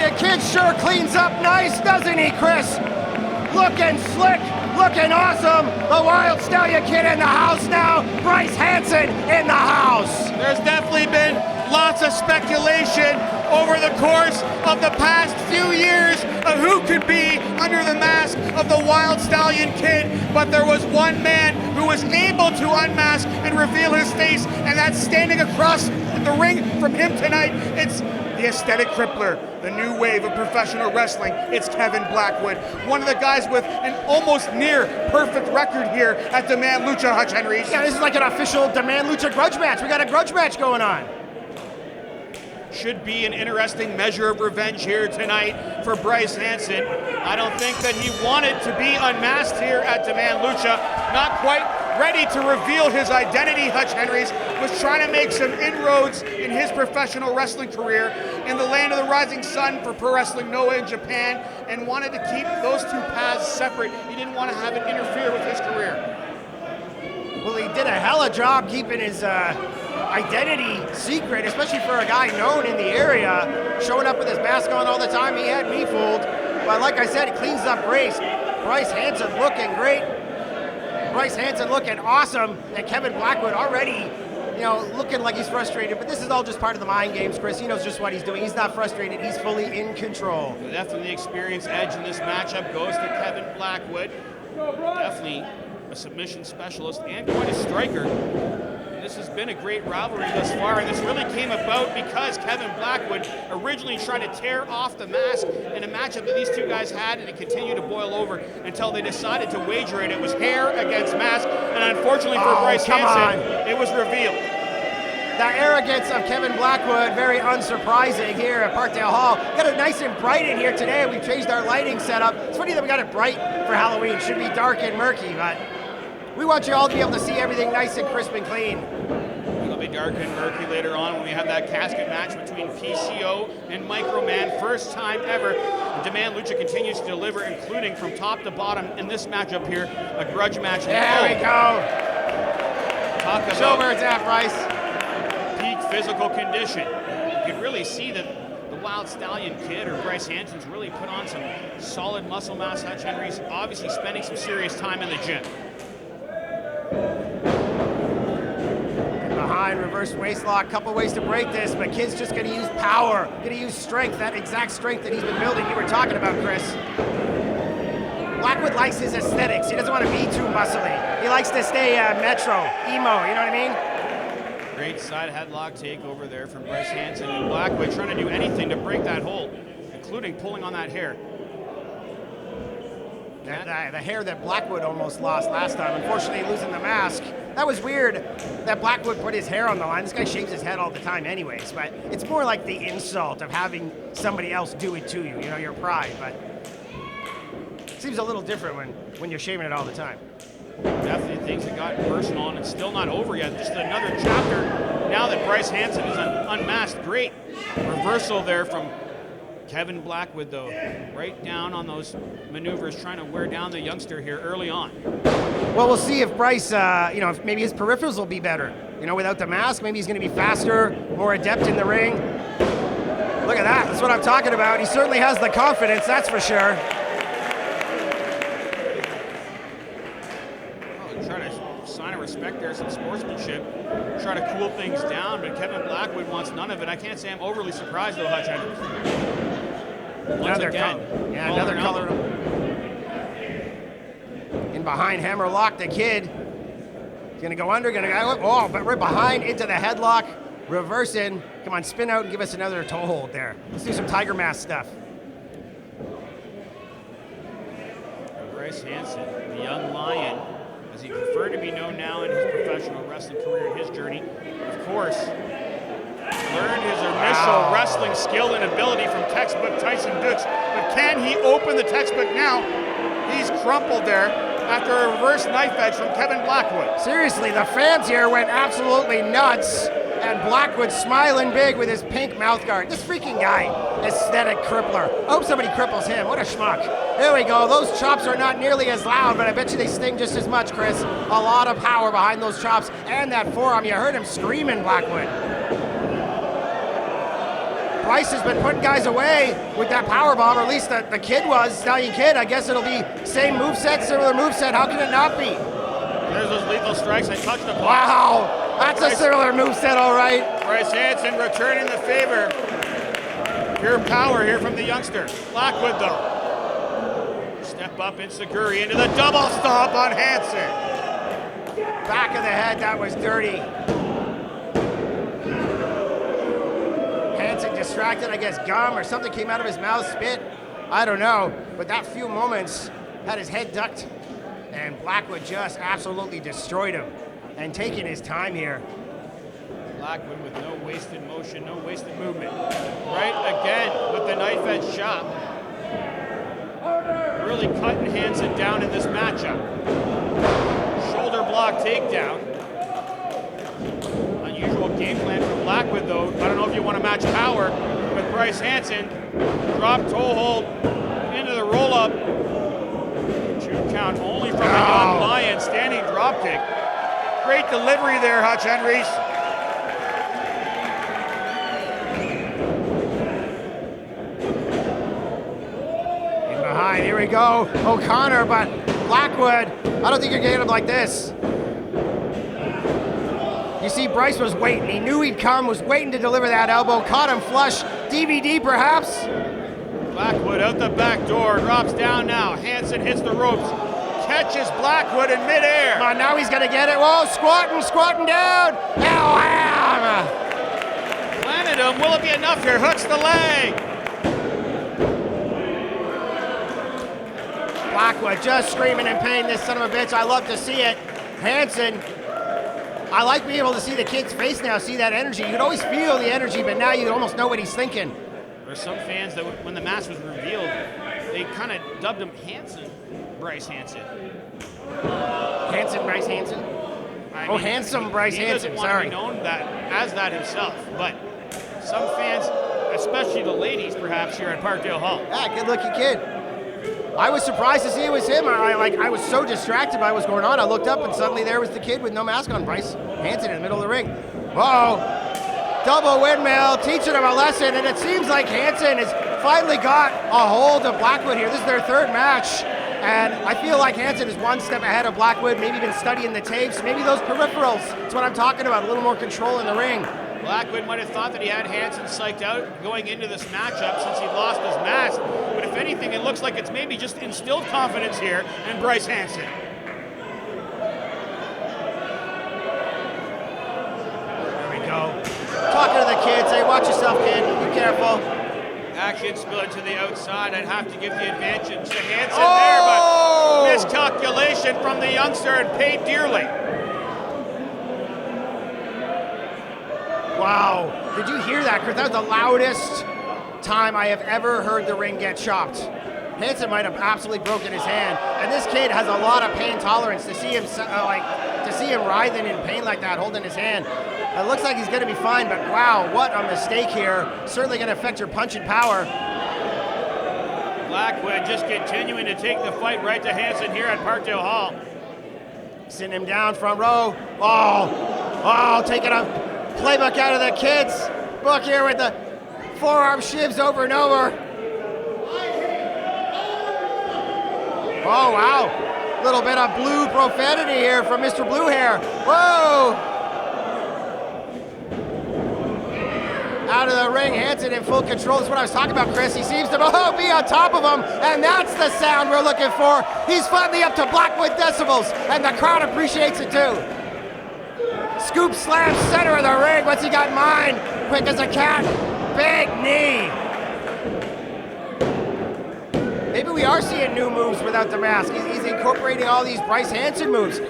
Stallion Kid sure cleans up nice, doesn't he, Chris? Looking slick, looking awesome. The Wild Stallion Kid in the house now. Bryce HANSEN in the house. There's definitely been lots of speculation over the course of the past few years of who could be under the mask of the Wild Stallion Kid, but there was one man who was able to unmask and reveal his face, and that's standing across the ring from him tonight. It's the aesthetic crippler, the new wave of professional wrestling. It's Kevin Blackwood, one of the guys with an almost near perfect record here at Demand Lucha, Hutch HENRIES. Yeah, this is like an official Demand Lucha grudge match. We got a grudge match going on. Should be an interesting measure of revenge here tonight for Bryce HANSEN. I don't think that he wanted to be unmasked here at Demand Lucha. Not quite ready to reveal his identity. Hutch HENRIES was trying to make some inroads in his professional wrestling career in the land of the rising sun for Pro Wrestling Noah in Japan, and wanted to keep those two paths separate. He didn't want to have it interfere with his career. Well, he did a hella job keeping his identity secret, especially for a guy known in the area, showing up with his mask on all the time. He had me fooled, but like I said, he cleans up Bryce. Bryce HANSEN looking great. Bryce HANSEN looking awesome, and Kevin Blackwood already, you know, looking like he's frustrated, but this is all just part of the mind games, Chris. He knows just what he's doing. He's not frustrated, he's fully in control. Definitely the experience edge in this matchup goes to Kevin Blackwood. Definitely a submission specialist and quite a striker. This has been a great rivalry thus far, and this really came about because Kevin Blackwood originally tried to tear off the mask in a matchup that these two guys had, and it continued to boil over until they decided to wager it. It was hair against mask, and unfortunately for Bryce HANSEN, it was revealed. The arrogance of Kevin Blackwood, very unsurprising here at Parkdale Hall. Got it nice and bright in here today. We've changed our lighting setup. It's funny that we got it bright for Halloween. It should be dark and murky, but we want you all to be able to see everything nice and crisp and clean. It'll be dark and murky later on when we have that casket match between PCO and Microman. First time ever. Demand Lucha continues to deliver, including from top to bottom in this matchup here, a grudge match. There we go. Talk about show where it's at, Bryce. Peak physical condition. You can really see that the Wild Stallion Kid, or Bryce HANSEN's, really put on some solid muscle mass. Hutch HENRIES obviously spending some serious time in the gym. Behind, reverse waist lock, couple ways to break this, but Kid's just gonna use power, gonna use strength, that exact strength that he's been building, you were talking about, Chris. Blackwood likes his aesthetics. He doesn't want to be too muscly. He likes to stay metro, emo, you know what I mean? Great side headlock takeover there from Bryce HANSEN, and Blackwood trying to do anything to break that hold, including pulling on that hair. The hair that Blackwood almost lost last time, unfortunately losing the mask. That was weird that Blackwood put his hair on the line. This guy shaves his head all the time anyways, but it's more like the insult of having somebody else do it to you, you know, your pride, but it seems a little different when you're shaving it all the time. Definitely things that got personal, and it's still not over yet. Just another chapter now that Bryce HANSEN is unmasked. Great reversal there from Kevin Blackwood, though, right down on those maneuvers, trying to wear down the youngster here early on. Well, we'll see if Bryce, you know, if maybe his peripherals will be better. You know, without the mask, maybe he's going to be faster, more adept in the ring. Look at that. That's what I'm talking about. He certainly has the confidence, that's for sure. Oh, trying to sign of respect there, some sportsmanship. Try to cool things down, but Kevin Blackwood wants none of it. I can't say I'm overly surprised, though, Hutch HENRIES. Another color. Yeah, another color. In behind, hammer lock the Kid. He's gonna go under, gonna go, oh, but right behind, into the headlock, reversing. Come on, spin out and give us another toe hold there. Let's do some Tiger Mask stuff. Bryce HANSEN, the young lion, as he preferred to be known now in his professional wrestling career and his journey, of course, learned his initial wrestling skill and ability from textbook Tyson Dux, but can he open the textbook now? He's crumpled there after a reverse knife edge from Kevin Blackwood. Seriously, the fans here went absolutely nuts, and Blackwood smiling big with his pink mouth guard. This freaking guy, aesthetic crippler. I hope somebody cripples him. What a schmuck. There we go. Those chops are not nearly as loud, but I bet you they sting just as much, Chris. A lot of power behind those chops and that forearm. You heard him screaming, Blackwood. Bryce has been putting guys away with that power bomb, or at least the kid was, Stallion Kid. I guess it'll be same moveset, similar moveset. How can it not be? There's those lethal strikes. I touched the block. Wow, that's a similar moveset, all right. Bryce Hansen returning the favor. Pure power here from the youngster. Blackwood though. Step up Insecurity into the double stomp on Hansen. Back of the head, that was dirty. Hansen distracted, I guess gum or something came out of his mouth, spit. I don't know, but that few moments had his head ducked and Blackwood just absolutely destroyed him and taking his time here. Blackwood with no wasted motion, no wasted movement. Right again with the knife edge shot. Really cutting Hansen down in this matchup. Shoulder block takedown. Unusual game plan from Blackwood though. I don't know if you want to match power with Bryce Hansen. Drop toe hold into the roll up. 2 count only from the young Lion. Standing drop kick. Great delivery there, Hutch Henries. Here we go, O'Connor, but Blackwood, I don't think you're getting him like this. You see, Bryce was waiting. He knew he'd come, was waiting to deliver that elbow, caught him flush. DVD perhaps? Blackwood out the back door, drops down now. Hansen hits the ropes, catches Blackwood in midair. Come on, now he's gonna get it. Whoa, squatting down. Wham! Planted him, will it be enough here? Hooks the leg. Blackwood just screaming in pain, this son of a bitch. I love to see it. Hansen, I like being able to see the kid's face now, see that energy. You could always feel the energy, but now you almost know what he's thinking. There are some fans that when the mask was revealed, they kind of dubbed him Bryce Hansen. Hansen, Bryce Hansen? Handsome Bryce Hansen, sorry. He doesn't want to be known as that himself, but some fans, especially the ladies perhaps here at Parkdale Hall. Yeah, good looking kid. I was surprised to see it was him. I was so distracted by what's going on. I looked up and suddenly there was the kid with no mask on, Bryce Hansen in the middle of the ring. Whoa, double windmill, teaching him a lesson, and it seems like Hansen has finally got a hold of Blackwood here. This is their 3rd match, and I feel like Hansen is 1 step ahead of Blackwood, maybe been studying the tapes, maybe those peripherals. That's what I'm talking about, a little more control in the ring. Blackwood might have thought that he had Hansen psyched out going into this matchup since he lost his mask. But if anything, it looks like it's maybe just instilled confidence here in Bryce Hansen. There we go. Talking to the kids, hey, watch yourself, kid. Be careful. Action spilling to the outside. I'd have to give the advantage to Hansen there, but miscalculation from the youngster and paid dearly. Wow, did you hear that, Chris? That was the loudest time I have ever heard the ring get chopped. Hansen might have absolutely broken his hand, and this kid has a lot of pain tolerance. To see him writhing in pain like that, holding his hand. It looks like he's gonna be fine, but wow, what a mistake here. Certainly gonna affect your punching power. Blackwood just continuing to take the fight right to Hansen here at Parkdale Hall. Sitting him down front row. Oh, taking a playbook out of the kids' book here with the forearm shivs over and over. Oh, wow. Little bit of blue profanity here from Mr. Blue Hair. Whoa. Out of the ring, Hansen in full control. That's what I was talking about, Chris. He seems to be on top of him, and that's the sound we're looking for. He's finally up to Blackwood decibels, and the crowd appreciates it too. Scoop slam, center of the ring. What's he got in mind? Quick as a cat. Big knee. Maybe we are seeing new moves without the mask. He's incorporating all these Bryce Hansen moves.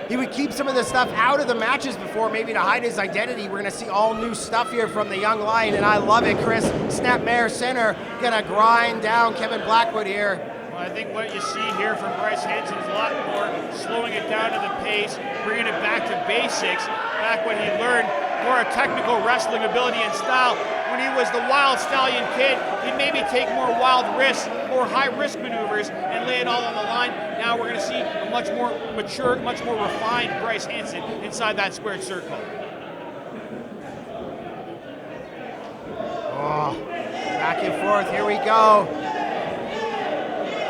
He would keep some of the stuff out of the matches before, maybe to hide his identity. We're gonna see all new stuff here from the young Lion, and I love it, Chris. Snapmare center, gonna grind down Kevin Blackwood here. Well, I think what you see here from Bryce Hansen is a lot more slowing it down to the pace, bringing it back to basics, back when he learned more a technical wrestling ability and style. When he was the Wild Stallion Kid, he'd maybe take more wild risks, more high-risk maneuvers, and lay it all on the line. Now we're going to see a much more mature, much more refined Bryce Hansen inside that squared circle. Oh. back and forth. Here we go.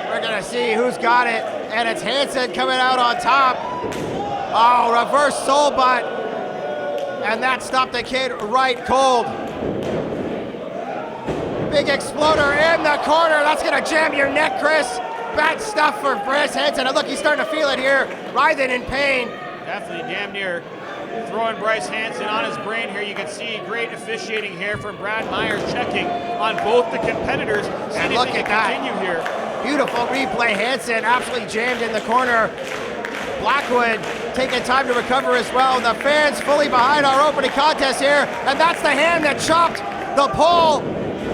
We're gonna see who's got it, and it's Hansen coming out on top. Oh, reverse soul butt, and that stopped the kid right cold. Big exploder in the corner. That's gonna jam your neck, Chris. Bad stuff for Bryce Hansen. And look, he's starting to feel it here, writhing in pain. Definitely damn near throwing Bryce Hansen on his brain here. You can see great officiating here from Brad Myers, checking on both the competitors. And look at that. Continue here. Beautiful replay. Hansen absolutely jammed in the corner. Blackwood taking time to recover as well. The fans fully behind our opening contest here. And that's the hand that chopped the pole.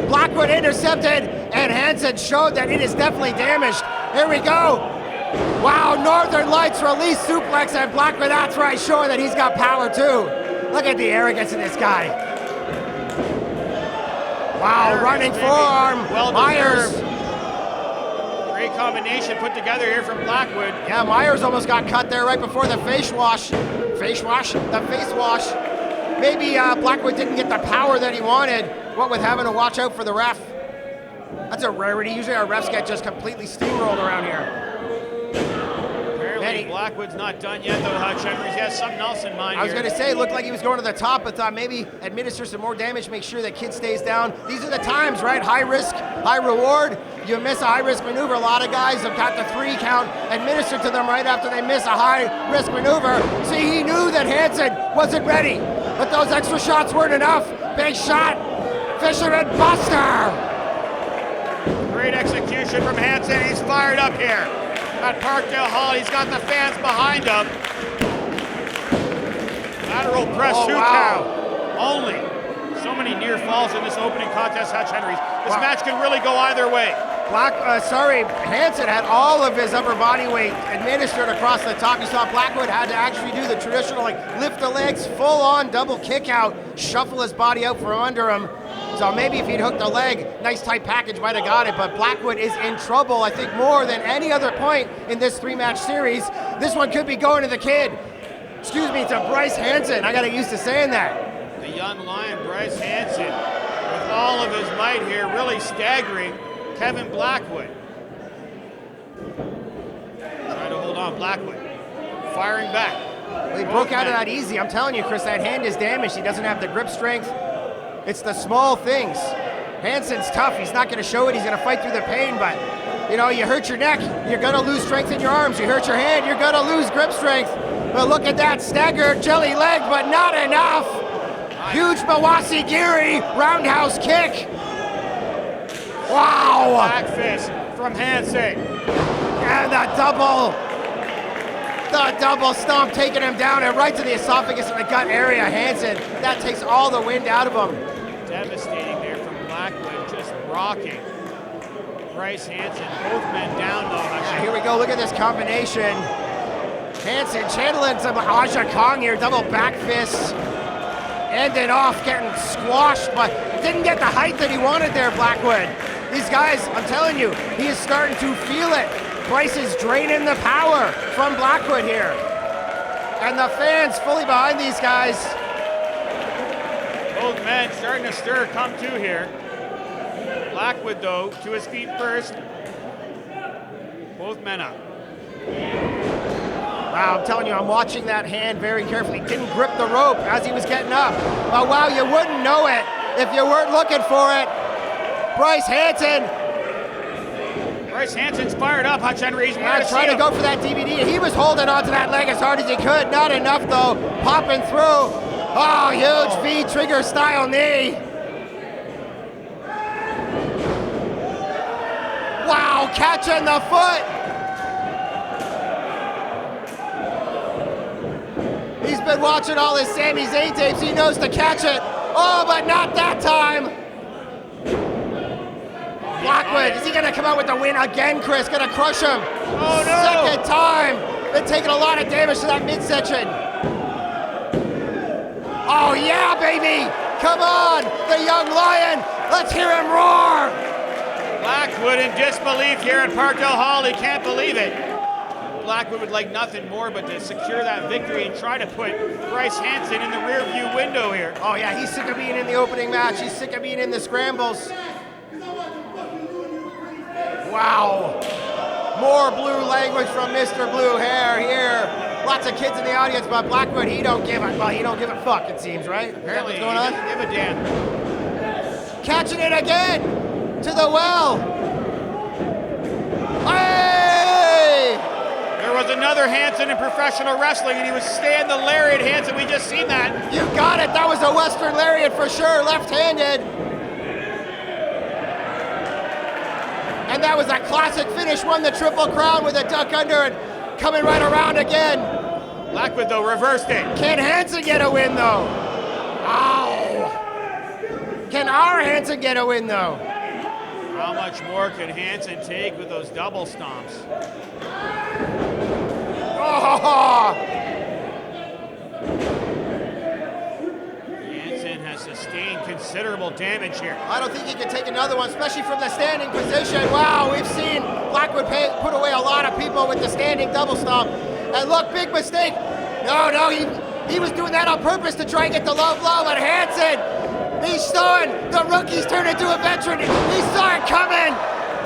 Blackwood intercepted, and Hansen showed that it is definitely damaged. Here we go. Wow, Northern Lights release suplex, and Blackwood, that's right, showing that he's got power too. Look at the arrogance of this guy. Wow, running forearm. Well Myers. Great combination put together here from Blackwood. Yeah, Myers almost got cut there right before the face wash. Face wash? The face wash. Maybe Blackwood didn't get the power that he wanted, what with having to watch out for the ref. That's a rarity. Usually our refs get just completely steamrolled around here. Apparently Blackwood's not done yet though, Hutch. Henrie's has something else in mind. I was going to say, it looked like he was going to the top, but thought maybe administer some more damage, make sure that kid stays down. These are the times, right? High risk, high reward. You miss a high risk maneuver. A lot of guys have got the 3 count administered to them right after they miss a high risk maneuver. See, he knew that Hansen wasn't ready, but those extra shots weren't enough. Big shot, Fisherman Buster. Great execution from Hansen. He's fired up here at Parkdale Hall. He's got the fans behind him. Lateral press count. Only so many near falls in this opening contest, Hutch Henrie's. This match can really go either way. Hansen had all of his upper body weight administered across the top. You saw Blackwood had to actually do the traditional, like, lift the legs, full on double kick out, shuffle his body out from under him. So maybe if he'd hooked a leg, nice tight package might have got it, but Blackwood is in trouble, I think, more than any other point in this 3-match series. This one could be going to the kid. Excuse me, to Bryce Hansen. I got to get used to saying that. The young lion, Bryce Hansen, with all of his might here, really staggering Kevin Blackwood. Trying to hold on, Blackwood. Firing back. Well, he broke out of that easy. I'm telling you, Chris, that hand is damaged. He doesn't have the grip strength. It's the small things. Hansen's tough. He's not going to show it. He's going to fight through the pain, but, you know, you hurt your neck, you're going to lose strength in your arms. You hurt your hand, you're going to lose grip strength. But look at that stagger jelly leg, but not enough. Huge Mawasi Giri roundhouse kick. Wow! Back fist from Hansen. And the double stomp taking him down and right to the esophagus and the gut area. Hansen, that takes all the wind out of him. Devastating there from Blackwood, just rocking Bryce Hansen. Both men down though. Yeah, here we go, look at this combination. Hansen channeling some Aja Kong here, double back fist. Ended off getting squashed, but didn't get the height that he wanted there, Blackwood. These guys, I'm telling you, he is starting to feel it. Bryce is draining the power from Blackwood here. And the fans fully behind these guys. Both men starting to stir, come to here. Blackwood, though, to his feet first. Both men up. Wow, I'm telling you, I'm watching that hand very carefully. Didn't grip the rope as he was getting up. But wow, you wouldn't know it if you weren't looking for it. Bryce Hansen. Bryce Hansen's fired up, Hutch Henrie's. Yeah, trying to go for that DVD. He was holding onto that leg as hard as he could. Not enough though, popping through. Oh, huge V-trigger style knee. Wow, catching the foot. He's been watching all his Sami Zayn tapes. He knows to catch it. Oh, but not that time. Blackwood, is he gonna come out with the win again, Chris? Gonna crush him. Oh no! Second time. Been taking a lot of damage to that midsection. Oh yeah, baby! Come on, the young lion. Let's hear him roar. Blackwood in disbelief here at Parkdale Hall. He can't believe it. Blackwood would like nothing more but to secure that victory and try to put Bryce Hansen in the rear view window here. Oh yeah, he's sick of being in the opening match. He's sick of being in the scrambles. Wow. More blue language from Mr. Blue Hair here. Lots of kids in the audience, but Blackwood, he don't give a fuck, it seems, right? Apparently, what's going on? He doesn't give a damn. Catching it again to the well. Hey! There was another Hansen in professional wrestling, and he was staying the lariat Hansen. We just seen that. You got it. That was a Western lariat for sure, left-handed. And that was a classic finish. Won the Triple Crown with a duck under and coming right around again. Blackwood, though, reversed it. Can Hansen get a win, though? Ow! Can our Hansen get a win, though? How much more can Hansen take with those double stomps? Oh! Hansen has sustained considerable damage here. I don't think he can take another one, especially from the standing position. Wow, we've seen Blackwood put away a lot of people with the standing double stomp. And look, big mistake. No, he was doing that on purpose to try and get the low blow, but Hansen, he's showing the rookie's turn into a veteran. He saw it coming.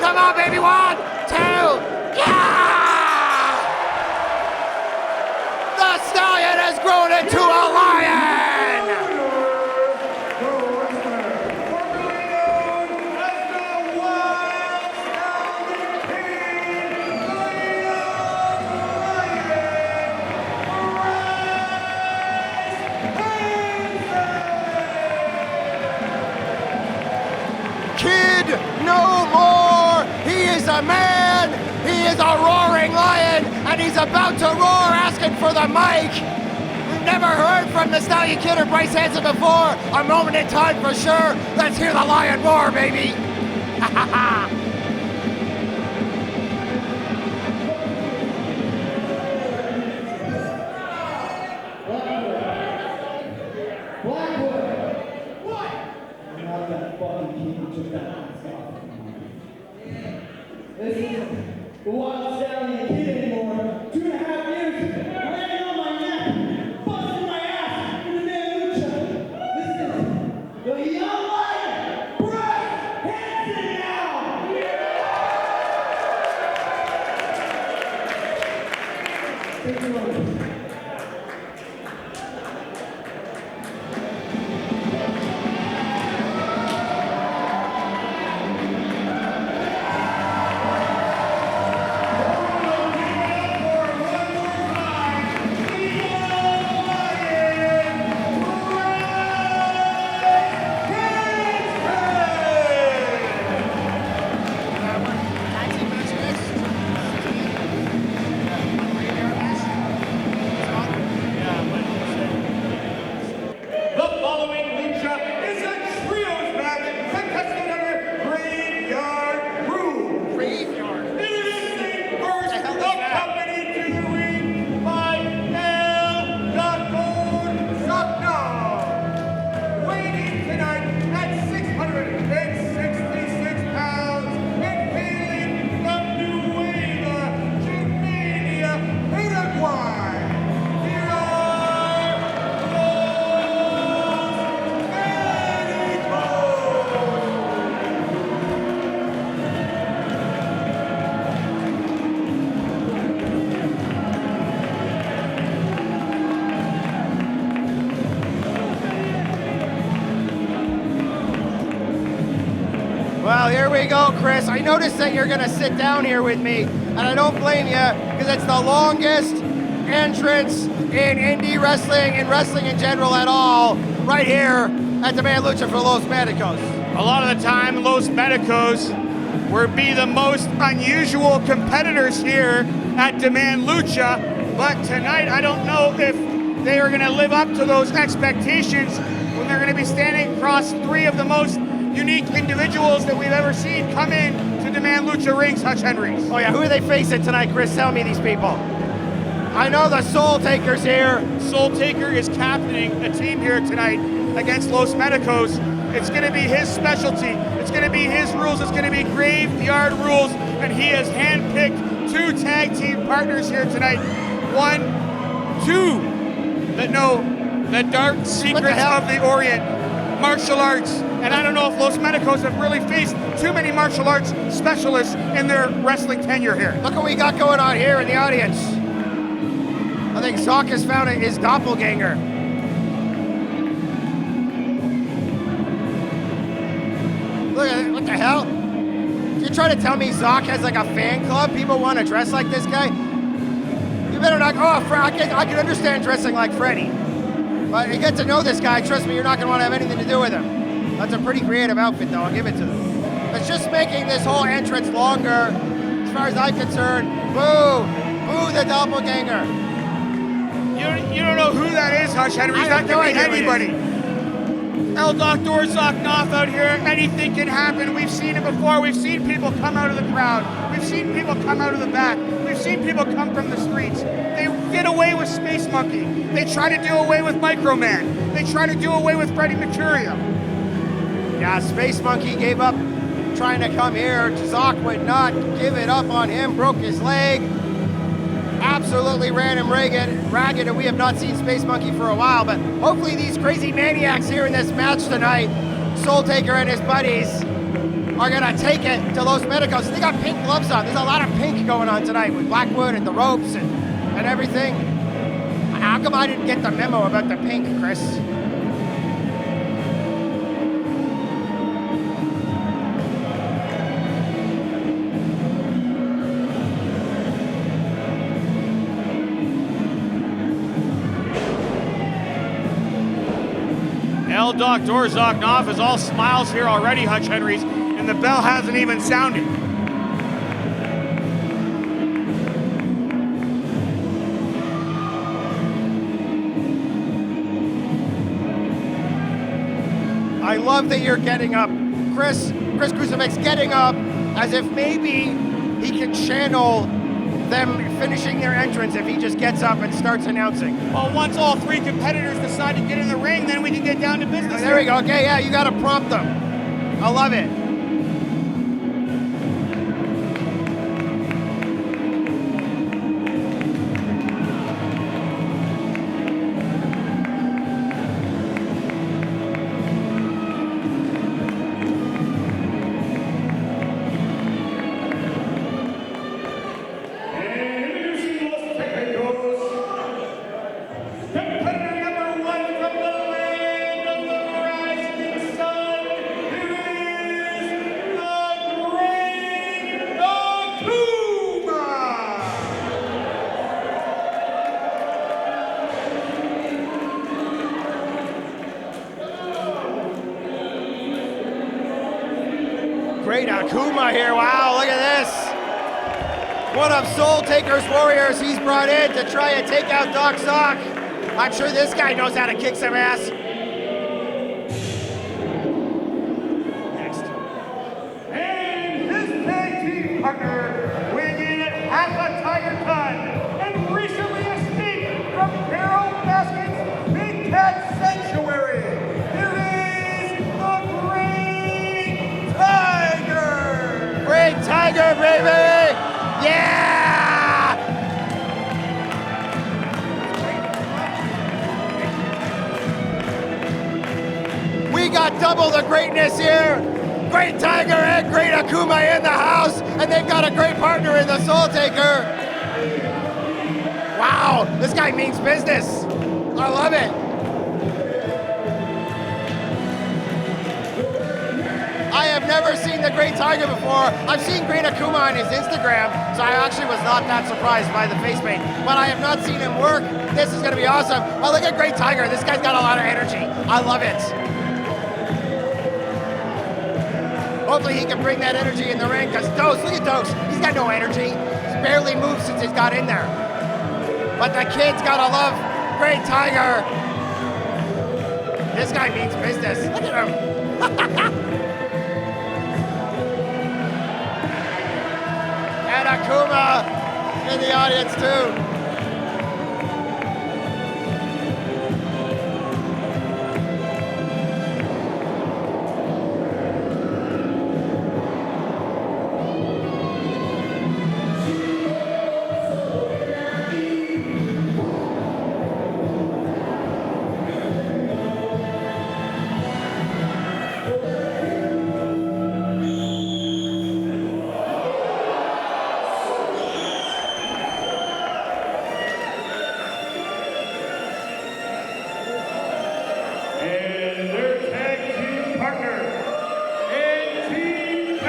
Come on, baby. 1, 2, yeah! The Stallion has grown into a lion! Kid no more! He is a man! He is a roaring lion! And he's about to roar, asking for the mic! We've never heard from the Stallion Kid or Bryce Hansen before! A moment in time for sure! Let's hear the lion roar, baby! Ha ha ha! This isn't the Wild Stallion Kid anymore. 2.5 years, landing on my neck, busting my ass in the damn Lucha. This is the young lion, Grudge Hansen now! Take it over. Well, here we go, Chris. I noticed that you're gonna sit down here with me, and I don't blame you, because it's the longest entrance in indie wrestling and wrestling in general at all, right here at Demand Lucha for Los Medicos. A lot of the time, Los Medicos will be the most unusual competitors here at Demand Lucha, but tonight I don't know if they are going to live up to those expectations when they're going to be standing across 3 of the most unique individuals that we've ever seen come in to Demand Lucha rings, Hutch Henries. Oh yeah, who are they facing tonight, Chris? Tell me these people. I know the SOULTAKER's here. SOULTAKER is captaining a team here tonight against Los Medicos. It's going to be his specialty. It's going to be his rules. It's going to be graveyard rules, and he has handpicked 2 tag team partners here tonight. 1, 2 that know the dark secrets of the Orient, martial arts, And I don't know if Los Medicos have really faced too many martial arts specialists in their wrestling tenure here. Look what we got going on here in the audience. I think Zoc has found his doppelganger. Look at it, what the hell? You're trying to tell me Zoc has like a fan club? People want to dress like this guy? You better not, I can understand dressing like Freddy. But you get to know this guy, trust me, you're not gonna want to have anything to do with him. That's a pretty creative outfit though, I'll give it to them. It's just making this whole entrance longer, as far as I'm concerned. Boo! Boo the doppelganger! You don't know who that is, Hutch Henry. That could be anybody. El Doctor Zoc-Noth out here, anything can happen. We've seen it before. We've seen people come out of the crowd. We've seen people come out of the back. We've seen people come from the streets. They did away with Space Monkey. They try to do away with Microman. They try to do away with Freddie Mercurio. Yeah, Space Monkey gave up trying to come here. Zoc would not give it up on him, broke his leg. Absolutely ran him ragged, and we have not seen Space Monkey for a while, but hopefully these crazy maniacs here in this match tonight, SOULTAKER and his buddies, are gonna take it to Los Medicos. They got pink gloves on. There's a lot of pink going on tonight with Blackwood and the ropes and everything. How come I didn't get the memo about the pink, Chris? El Doctor Zoc-Noth is all smiles here already, Hutch Henries, and the bell hasn't even sounded. I love that you're getting up. Chris Crucifix getting up as if maybe he can channel them finishing their entrance if he just gets up and starts announcing. Well, once all three competitors decide to get in the ring, then we can get down to business. There we go. Okay, yeah, you got to prompt them. I love it. Great AKUMA here. Wow, look at this. One of SOULTAKER's warriors he's brought in to try and take out Doc Zoc. I'm sure this guy knows how to kick some ass. Next. And his tag team partner, weighing in half a tiger ton, and recently escaped from Carol Basket's Big Cat Sanctuary. Here is the Great Tiger! Great Tiger, baby! Yeah! We got double the greatness here. Great Tiger and Great AKUMA in the house, and they've got a great partner in the SOULTAKER. Wow, this guy means business. I love it. I have never seen the Great Tiger before. I've seen Great AKUMA on his Instagram, so I actually was not that surprised by the face paint. But I have not seen him work. This is gonna be awesome. Oh, look at Great Tiger. This guy's got a lot of energy. I love it. Hopefully he can bring that energy in the ring, because Dose, look at Dose. He's got no energy. He's barely moved since he's got in there. But the kid's gotta love Great Tiger. This guy means business. Look at him. And AKUMA in the audience too.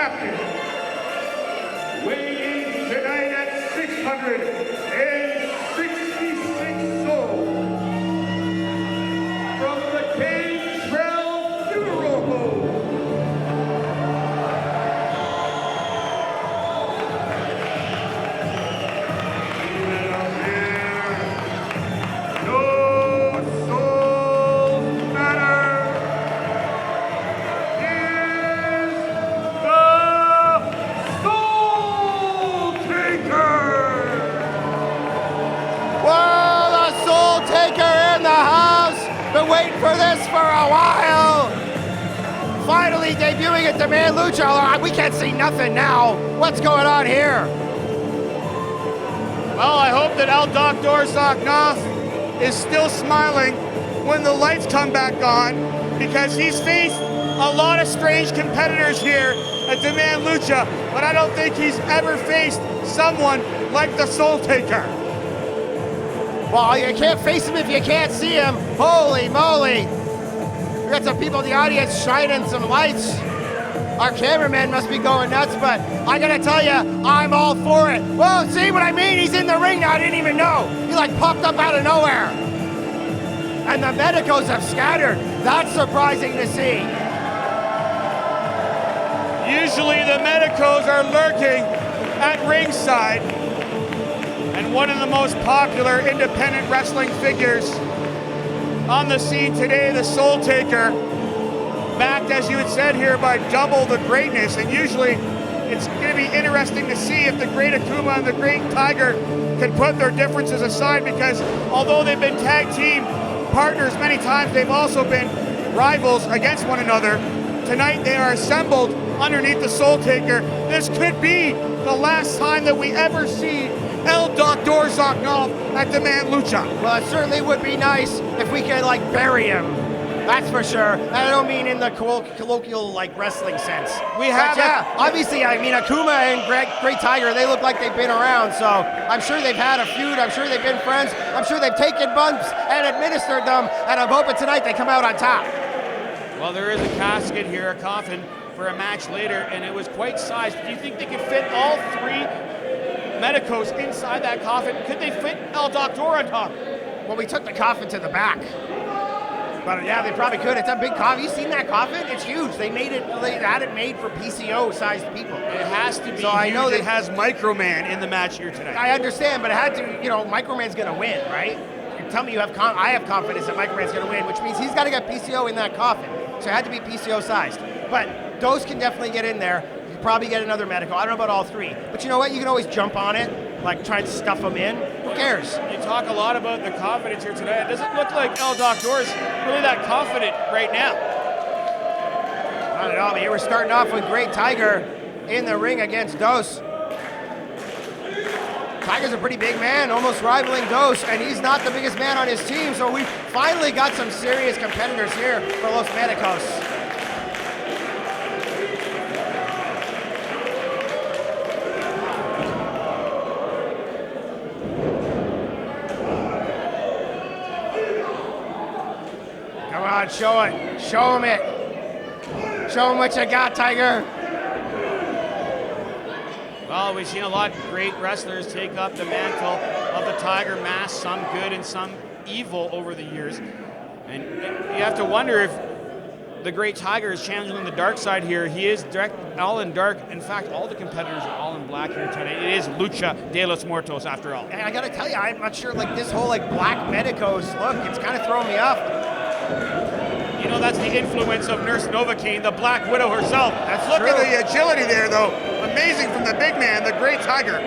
champion, weighing in tonight at 666 souls, from the Cage Trail Funeral Home. Waiting for this for a while. Finally debuting at Demand Lucha. We can't see nothing now. What's going on here? Well, I hope that El Doctor Zaknov is still smiling when the lights come back on, because he's faced a lot of strange competitors here at Demand Lucha, but I don't think he's ever faced someone like the SOULTAKER. Well, you can't face him if you can't see him. Holy moly. We got some people in the audience shining some lights. Our cameraman must be going nuts, but I gotta tell you, I'm all for it. Whoa, see what I mean? He's in the ring now, I didn't even know. He like popped up out of nowhere. And the medicos have scattered. That's surprising to see. Usually the medicos are lurking at ringside. And one of the most popular independent wrestling figures on the scene today, the SOULTAKER, backed, as you had said here, by double the greatness. And usually it's going to be interesting to see if the great AKUMA and the great Tiger can put their differences aside, because although they've been tag team partners many times, they've also been rivals against one another. Tonight they are assembled underneath the SOULTAKER. This could be the last time that we ever see El Doctor Zaknov at Demand Lucha. Well, it certainly would be nice if we could like bury him. That's for sure. And I don't mean in the colloquial like wrestling sense. We have, obviously, I mean Akuma and Great Tiger, they look like they've been around, so I'm sure they've had a feud, I'm sure they've been friends, I'm sure they've taken bumps and administered them, and I'm hoping tonight they come out on top. Well, there is a casket here, a coffin for a match later, and it was quite sized. Do you think they could fit all three medicos inside that coffin? Could they fit El Doctor on top? Well, we took the coffin to the back. But yeah, they probably could. It's a big coffin. You seen that coffin? It's huge. They had it made for PCO-sized people. It has to be. So I know it has Microman in the match here tonight. I understand, but it had to. You know, Microman's gonna win, right? You tell me you have. I have confidence that Microman's gonna win, which means he's got to get PCO in that coffin. So it had to be PCO-sized. But those can definitely get in there. You could probably get another medical. I don't know about all three, but you know what? You can always jump on it, like try and stuff them in. Who cares? You talk a lot about the confidence here tonight. It doesn't look like El Doctor is really that confident right now. Not at all. But here we're starting off with Great Tiger in the ring against Dos. Tiger's a pretty big man, almost rivaling Dos, and he's not the biggest man on his team, so we finally got some serious competitors here for Los Medicos. Come on, show it. Show him it. Show him what you got, Tiger. Well, we've seen a lot of great wrestlers take up the mantle of the Tiger mask, some good and some evil over the years. And you have to wonder if the Great Tiger is channeling the dark side here. He is all in dark. In fact, all the competitors are all in black here tonight. It is Lucha de los Muertos after all. And I gotta tell you, I'm not sure, like this whole like black medicos look, it's kind of throwing me off. You know, that's the influence of Nurse Novocaine, the Black Widow herself. Look at the agility there, though. Amazing from the big man, the Great Tiger.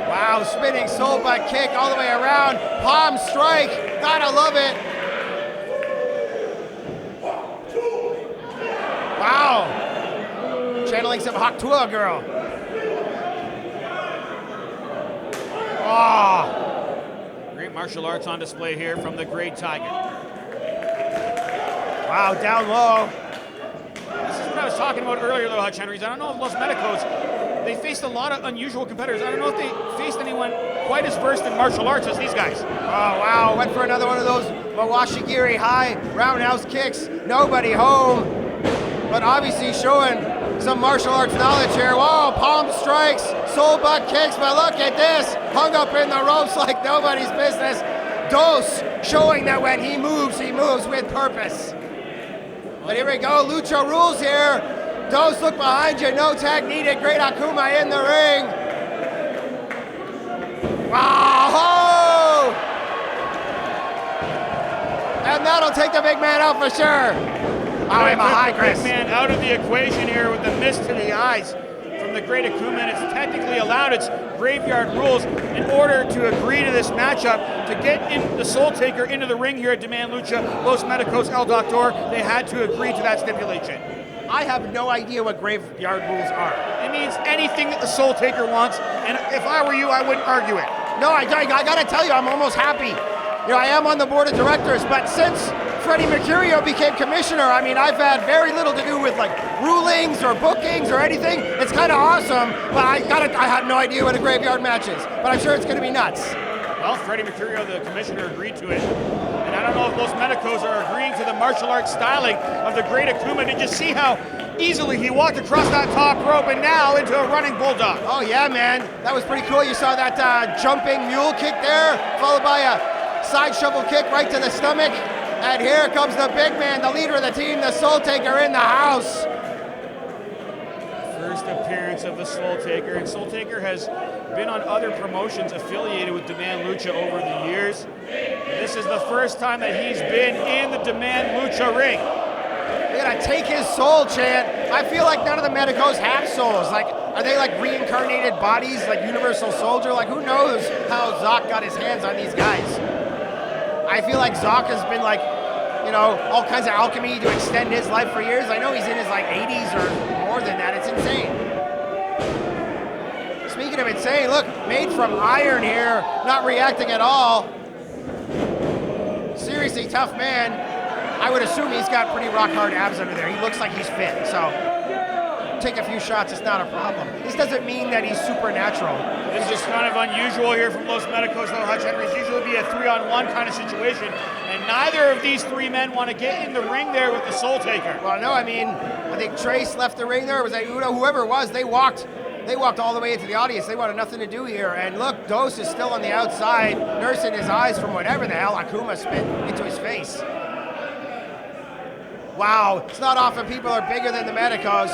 Wow, spinning soul butt kick all the way around. Palm strike. Gotta love it. Wow. Channeling some Haktua girl. Oh. Great martial arts on display here from the Great Tiger. Wow, down low. This is what I was talking about earlier, though, Hutch Henries. I don't know if Los Medicos, they faced a lot of unusual competitors. I don't know if they faced anyone quite as versed in martial arts as these guys. Oh, wow. Went for another one of those Mawashigiri high roundhouse kicks. Nobody home. But obviously showing some martial arts knowledge here. Whoa, palm strikes, soul butt kicks, but look at this. Hung up in the ropes like nobody's business. Dos showing that when he moves with purpose. But here we go, Lucha rules here. Dos, look behind you, no tag needed. Great AKUMA in the ring. Wow! And that'll take the big man out for sure. Oh, in behind Chris. Big man out of the equation here with the mist to the eyes from the Great AKUMA, and it's technically allowed. It's graveyard rules in order to agree to this matchup to get in the SOULTAKER into the ring here at Demand Lucha. Los Medicos, El Doctor, they had to agree to that stipulation. I have no idea what graveyard rules are. It means anything that the SOULTAKER wants, and if I were you, I wouldn't argue it. No, I gotta tell you, I'm almost happy. You know, I am on the board of directors, but since Freddie Mercurio became commissioner, I mean, I've had very little to do with like rulings or bookings or anything. It's kind of awesome, but I have no idea what a graveyard match is, but I'm sure it's gonna be nuts. Well, Freddie Mercurio, the commissioner, agreed to it. And I don't know if Los Medicos are agreeing to the martial arts styling of the Great AKUMA. Did you see how easily he walked across that top rope and now into a running bulldog? Oh yeah, man, that was pretty cool. You saw that jumping mule kick there, followed by a side shovel kick right to the stomach. And here comes the big man, the leader of the team, the SOULTAKER in the house. First appearance of the SOULTAKER, and SOULTAKER has been on other promotions affiliated with Demand Lucha over the years. This is the first time that he's been in the Demand Lucha ring. They're gonna take his soul chant. I feel like none of the Medicos have souls. Like, are they like reincarnated bodies, like Universal Soldier? Like, who knows how Zoc got his hands on these guys? I feel like Zoc has been like, you know, all kinds of alchemy to extend his life for years. I know he's in his like 80s or more than that. It's insane. Speaking of insane, look, made from iron here, not reacting at all. Seriously tough man. I would assume he's got pretty rock hard abs under there. He looks like he's fit, so take a few shots, it's not a problem. This doesn't mean that he's supernatural. This is kind of unusual here from Los Medicos, though. HUTCH HENRIES usually be a 3-on-1 kind of situation, and neither of these three men want to get in the ring there with the SOULTAKER. Well, no, I mean, I think Trace left the ring there. Was that Uno? Whoever it was, they walked all the way into the audience. They wanted nothing to do here. And look, Dos is still on the outside, nursing his eyes from whatever the hell AKUMA spit into his face. Wow, it's not often people are bigger than the Medicos.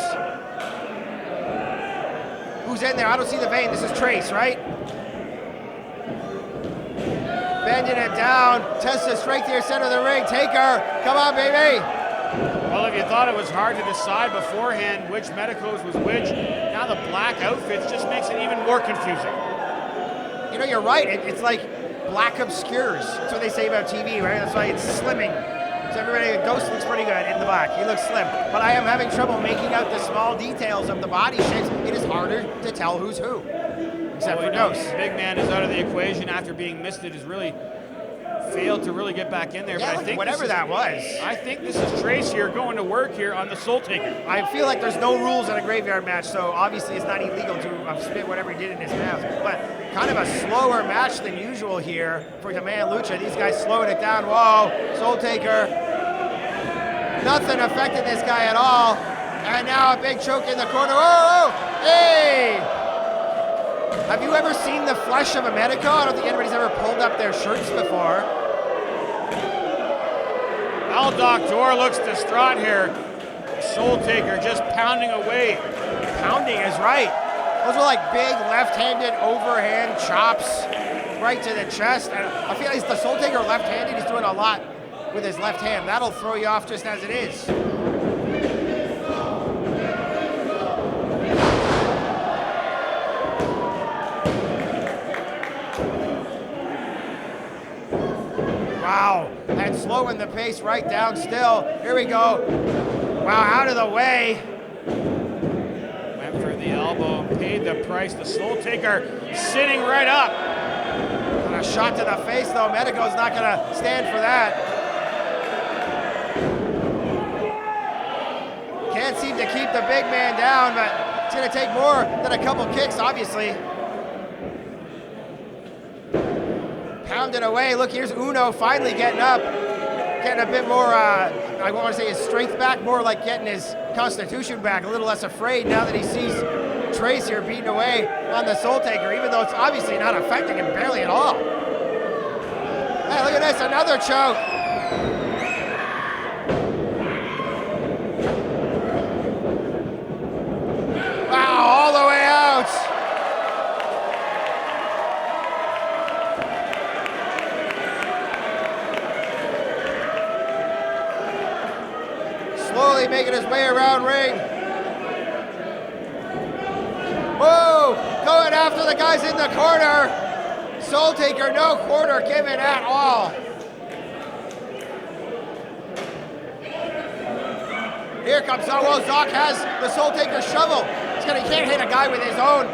Who's in there? I don't see the vein. This is Trace, right? Bending him down. Tests the strength here, center of the ring. Taker, come on, baby. Well, if you thought it was hard to decide beforehand which Medicos was which, now the black outfits just makes it even more confusing. You know, you're right. It's like black obscures. That's what they say about TV, right? That's why it's slimming. So everybody, Ghost looks pretty good in the black. He looks slim. But I am having trouble making out the small details of the body shapes. It is harder to tell who's who. Except for Ghost. Big man is out of the equation after being misted. Has really failed to really get back in there. Yeah, but I think whatever that was. I think this is Trace here going to work here on the SOULTAKER. I feel like there's no rules in a graveyard match, so obviously it's not illegal to spit whatever he did in his mouth. But kind of a slower match than usual here for Demand Lucha. These guys slowing it down. Whoa, SOULTAKER. Nothing affected this guy at all. And now a big choke in the corner. Whoa, hey! Have you ever seen the flesh of a Medico? I don't think anybody's ever pulled up their shirts before. El Doctor looks distraught here. SOULTAKER just pounding away. Pounding is right. Those are like big left-handed overhand chops right to the chest. And I feel like the SOULTAKER left-handed. He's doing a lot with his left hand. That'll throw you off just as it is. Wow, and slowing the pace right down still. Here we go. Wow, out of the way. Went for the elbow, paid the price. The SOULTAKER sitting right up. And a shot to the face though. Medico's not gonna stand for that. Can't seem to keep the big man down, but it's gonna take more than a couple kicks, obviously. Pounding away. Look, here's Uno finally getting up. getting a bit more, I want to say his strength back, more like getting his constitution back, a little less afraid now that he sees Trace here beating away on the SOULTAKER, even though it's obviously not affecting him barely at all. Hey, look at this, another choke. Wow, all the way out. Slowly making his way around ring. Whoa, going after the guys in the corner. SOULTAKER, no quarter given at all. Here comes Zoc has the SOULTAKER shovel. He can't hit a guy with his own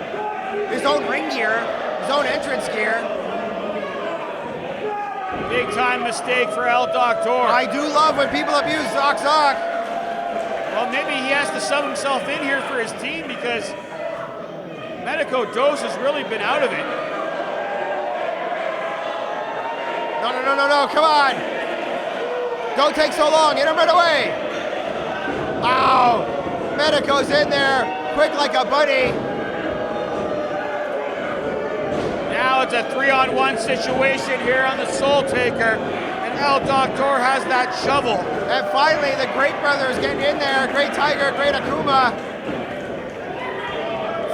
ring gear, his own entrance gear. Big time mistake for El Doctor. I do love when people abuse Zoc. Well, maybe he has to sub himself in here for his team because MEDICOS has really been out of it. No, come on. Don't take so long, hit him right away. Wow, MEDICOS in there, quick like a bunny. Now it's a 3-on-1 situation here on the SOULTAKER, and El Doctor has that shovel. And finally, the Great Brothers getting in there. Great Tiger, Great Akuma.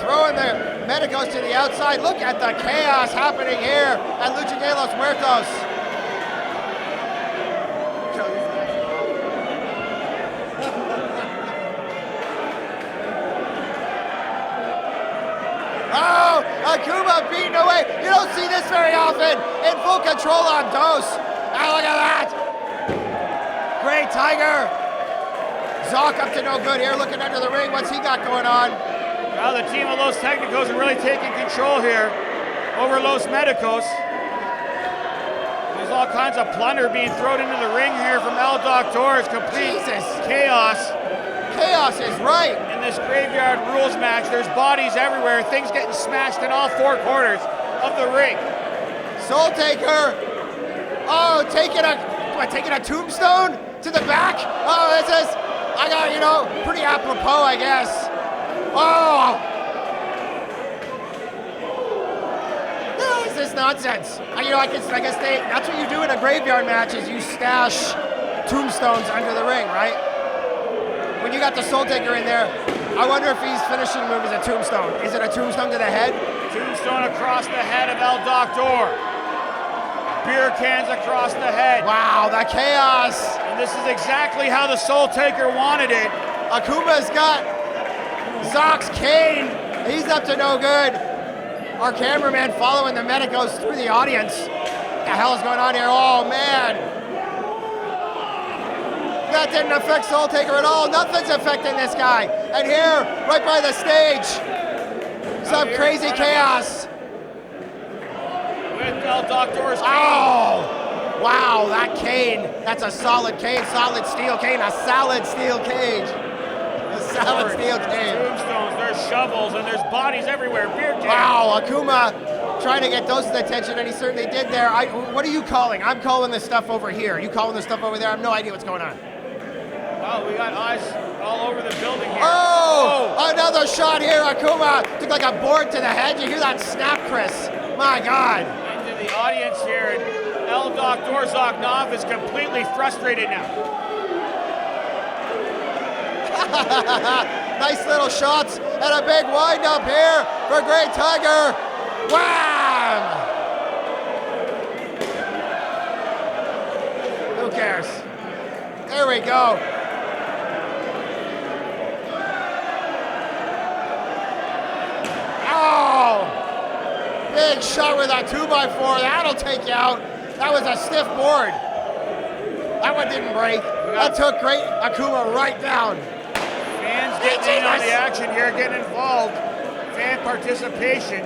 Throwing the MEDICOS to the outside. Look at the chaos happening here at Lucha de los Muertos. Oh, Akuma beaten away. You don't see this very often. In full control on Dos. Oh, look at that. Great Tiger. Zoc up to no good here, looking under the ring. What's he got going on? Well, the team of Los Técnicos are really taking control here over Los MEDICOS. There's all kinds of plunder being thrown into the ring here from El Doctor. It's complete chaos. Chaos is right. In this Graveyard Rules match, there's bodies everywhere, things getting smashed in all four corners of the ring. SOULTAKER, oh, taking a tombstone to the back? Oh, this is, pretty apropos, I guess. Oh! What is this nonsense? I guess that's what you do in a graveyard match is you stash tombstones under the ring, right? When you got the SOULTAKER in there, I wonder if his finishing move is a tombstone. Is it a tombstone to the head? Tombstone across the head of El Doctor. Beer cans across the head. Wow, the chaos. And this is exactly how the SOULTAKER wanted it. Akuma's got Zoc's cane. He's up to no good. Our cameraman following the MEDICOS through the audience. What the hell is going on here? Oh, man. That didn't affect SOULTAKER at all. Nothing's affecting this guy. And here, right by the stage, some crazy chaos. With El Doctor's cane. Oh, wow, that cane. That's a solid cane, solid steel cane, a solid steel cage. A solid steel cane. Tombstones, there's shovels, and there's bodies everywhere. Beer cans. Wow, Akuma trying to get Dos' attention, and he certainly did there. What are you calling? I'm calling this stuff over here. You calling this stuff over there? I have no idea what's going on. Wow, we got eyes all over the building here. Oh, another shot here, Akuma. Took like a board to the head. You hear that snap, Chris? My God. Into the audience here, and El Doctor Zognov is completely frustrated now. Nice little shots and a big wind up here for Great Tiger. Wham! Who cares? There we go. Oh! Big shot with that 2x4. That'll take you out. That was a stiff board. That one didn't break. That took Great Akuma right down. Fans getting in on the action here, getting involved. Fan participation.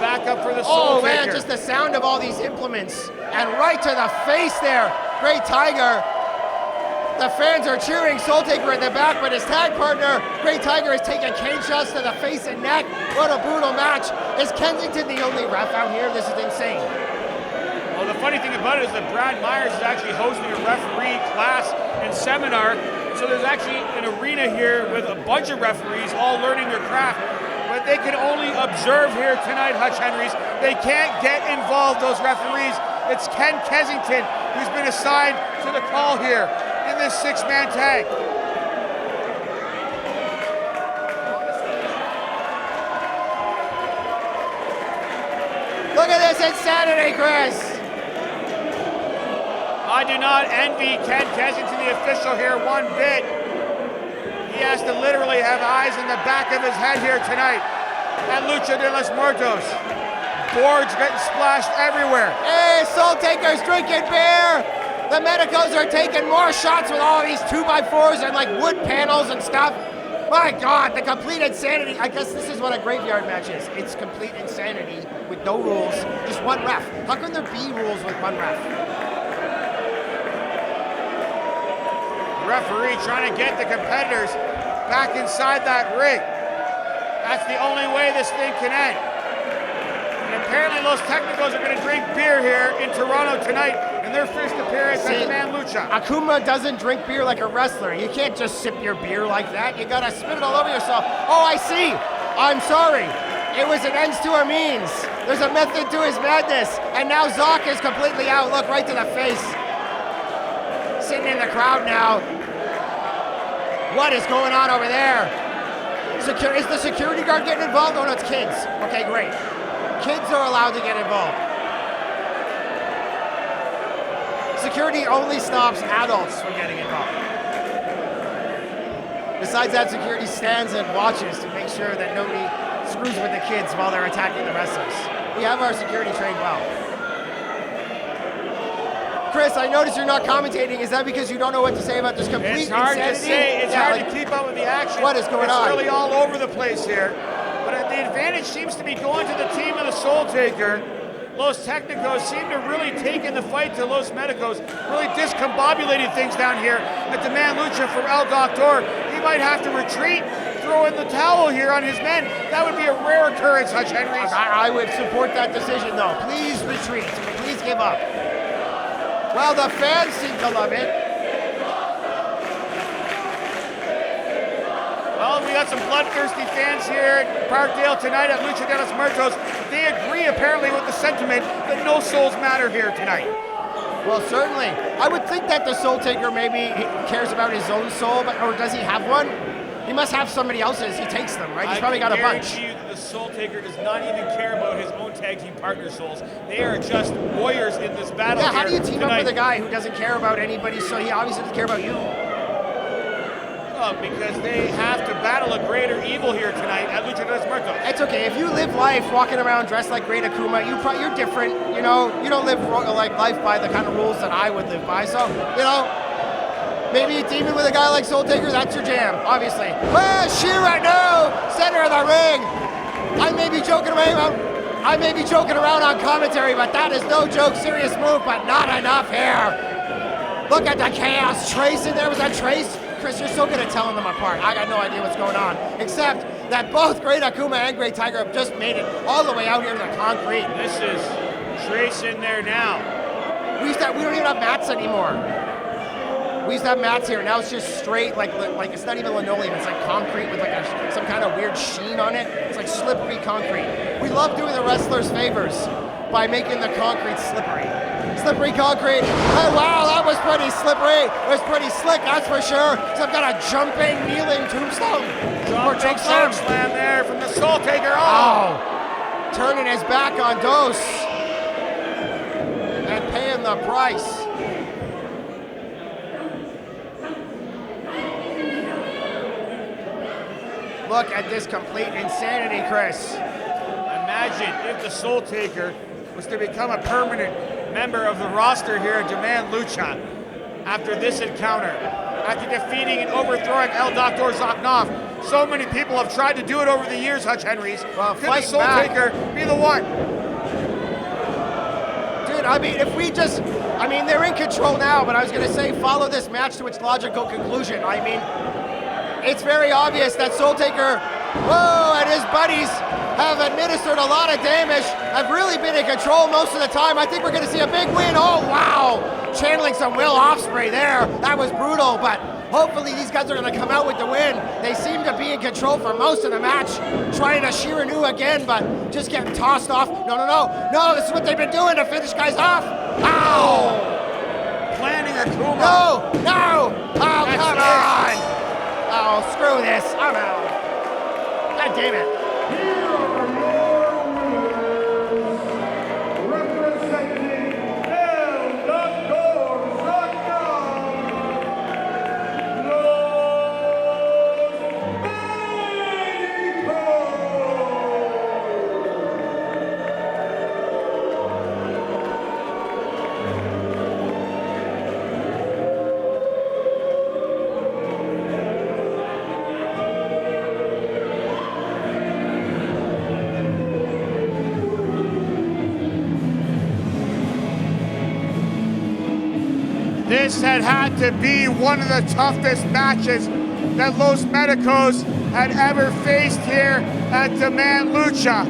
Back up for the SOULTAKER. Oh man, just the sound of all these implements. And right to the face there, Great Tiger. The fans are cheering SOULTAKER in the back, but his tag partner, Great Tiger, is taking cane shots to the face and neck. What a brutal match. Is Kensington the only ref out here? This is insane. Well, the funny thing about it is that Brad Myers is actually hosting a referee class and seminar. So there's actually an arena here with a bunch of referees all learning their craft. But they can only observe here tonight, Hutch Henries. They can't get involved, those referees. It's Ken Kensington who's been assigned to the call here in this 6-man tag. Look at this insanity, Chris. I do not envy Ken Kensington, the official here, one bit. He has to literally have eyes in the back of his head here tonight at Lucha de los Muertos. Boards getting splashed everywhere. Hey, SOULTAKER's drinking beer. The Medicos are taking more shots with all of these 2x4s and like wood panels and stuff. My God, the complete insanity. I guess this is what a graveyard match is. It's complete insanity with no rules, just one ref. How can there be rules with one ref? Referee trying to get the competitors back inside that ring. That's the only way this thing can end. And apparently Los Technicos are going to drink beer here in Toronto tonight in their first appearance at Man Lucha. AKUMA doesn't drink beer like a wrestler. You can't just sip your beer like that. You gotta spit it all over yourself. Oh, I see. I'm sorry. It was an ends to a means. There's a method to his madness. And now Zoc is completely out. Look, right to the face. Sitting in the crowd now. What is going on over there? Is the security guard getting involved? Oh no, it's kids. Okay, great. Kids are allowed to get involved. Security only stops adults from getting involved. Besides that, security stands and watches to make sure that nobody screws with the kids while they're attacking the wrestlers. We have our security trained well. Chris, I notice you're not commentating. Is that because you don't know what to say about this complete insanity? It's hard to say. It's hard to keep up with the action. What is going on? It's really all over the place here. But the advantage seems to be going to the team of the SOULTAKER. Los Technicos seem to really take in the fight to Los Medicos, really discombobulating things down here at the Man Lucha from El Doctor. He might have to retreat, throw in the towel here on his men. That would be a rare occurrence, Hutch Henries. I would support that decision though. Please retreat, please give up. Well, the fans seem to love it. Well, we got some bloodthirsty fans here at Parkdale tonight at Lucha de los Muertos. They agree apparently with the sentiment that no souls matter here tonight. Well, certainly. I would think that the SOULTAKER maybe cares about his own soul, but, or does he have one? He must have somebody else's. He takes them, right? He's probably got a bunch. I guarantee you that the SOULTAKER does not even care about his own tag team partner souls. They are just warriors in this battle. Yeah, how do you team tonight. up with a guy who doesn't care about anybody, so he obviously doesn't care about you? Well, because they have to battle a greater evil here tonight at Lucha de los Muertos. It's okay. If you live life walking around dressed like Great Akuma, you're different. You know, you don't live like life by the kind of rules that I would live by. So, you know, maybe teaming with a guy like SOULTAKER, that's your jam, obviously. Well, Shira, no! Center of the ring! I may be joking around on commentary, but that is no joke. Serious move, but not enough here. Look at the chaos. Trace in there. Was that Trace? Chris, you're so good at telling them apart. I got no idea what's going on, except that both Great Akuma and Great Tiger have just made it all the way out here to the concrete. This is Trace in there now. We don't even have mats anymore. We used to have mats here. Now it's just straight, like it's not even linoleum. It's like concrete with like some kind of weird sheen on it. It's like slippery concrete. We love doing the wrestlers favors by making the concrete slippery. Slippery concrete. Oh wow, that was pretty slippery. It was pretty slick, that's for sure. Some kind of jumping, kneeling tombstone. Or choke slam. Slam there from the SOULTAKER. Oh, turning his back on Dos and paying the price. Look at this complete insanity, Chris. Imagine if the SOULTAKER was to become a permanent member of the roster here at Demand Lucha after this encounter. After defeating and overthrowing El Doctor Zaknov. So many people have tried to do it over the years, Hutch Henries. Well, could the SOULTAKER be the one? Dude, I mean, they're in control now, but I was going to say follow this match to its logical conclusion. I mean, it's very obvious that SOULTAKER, whoa, and his buddies have administered a lot of damage, have really been in control most of the time. I think we're gonna see a big win. Oh, wow. Channeling some Will Ospreay there. That was brutal, but hopefully these guys are gonna come out with the win. They seem to be in control for most of the match. Trying to Shiranu again, but just getting tossed off. No, no, no. No, this is what they've been doing to finish guys off. Ow! Planning AKUMA. No, no. Oh, come on. Oh, screw this. I'm out. God damn it. Representing This had to be one of the toughest matches that Los Medicos had ever faced here at Demand Lucha.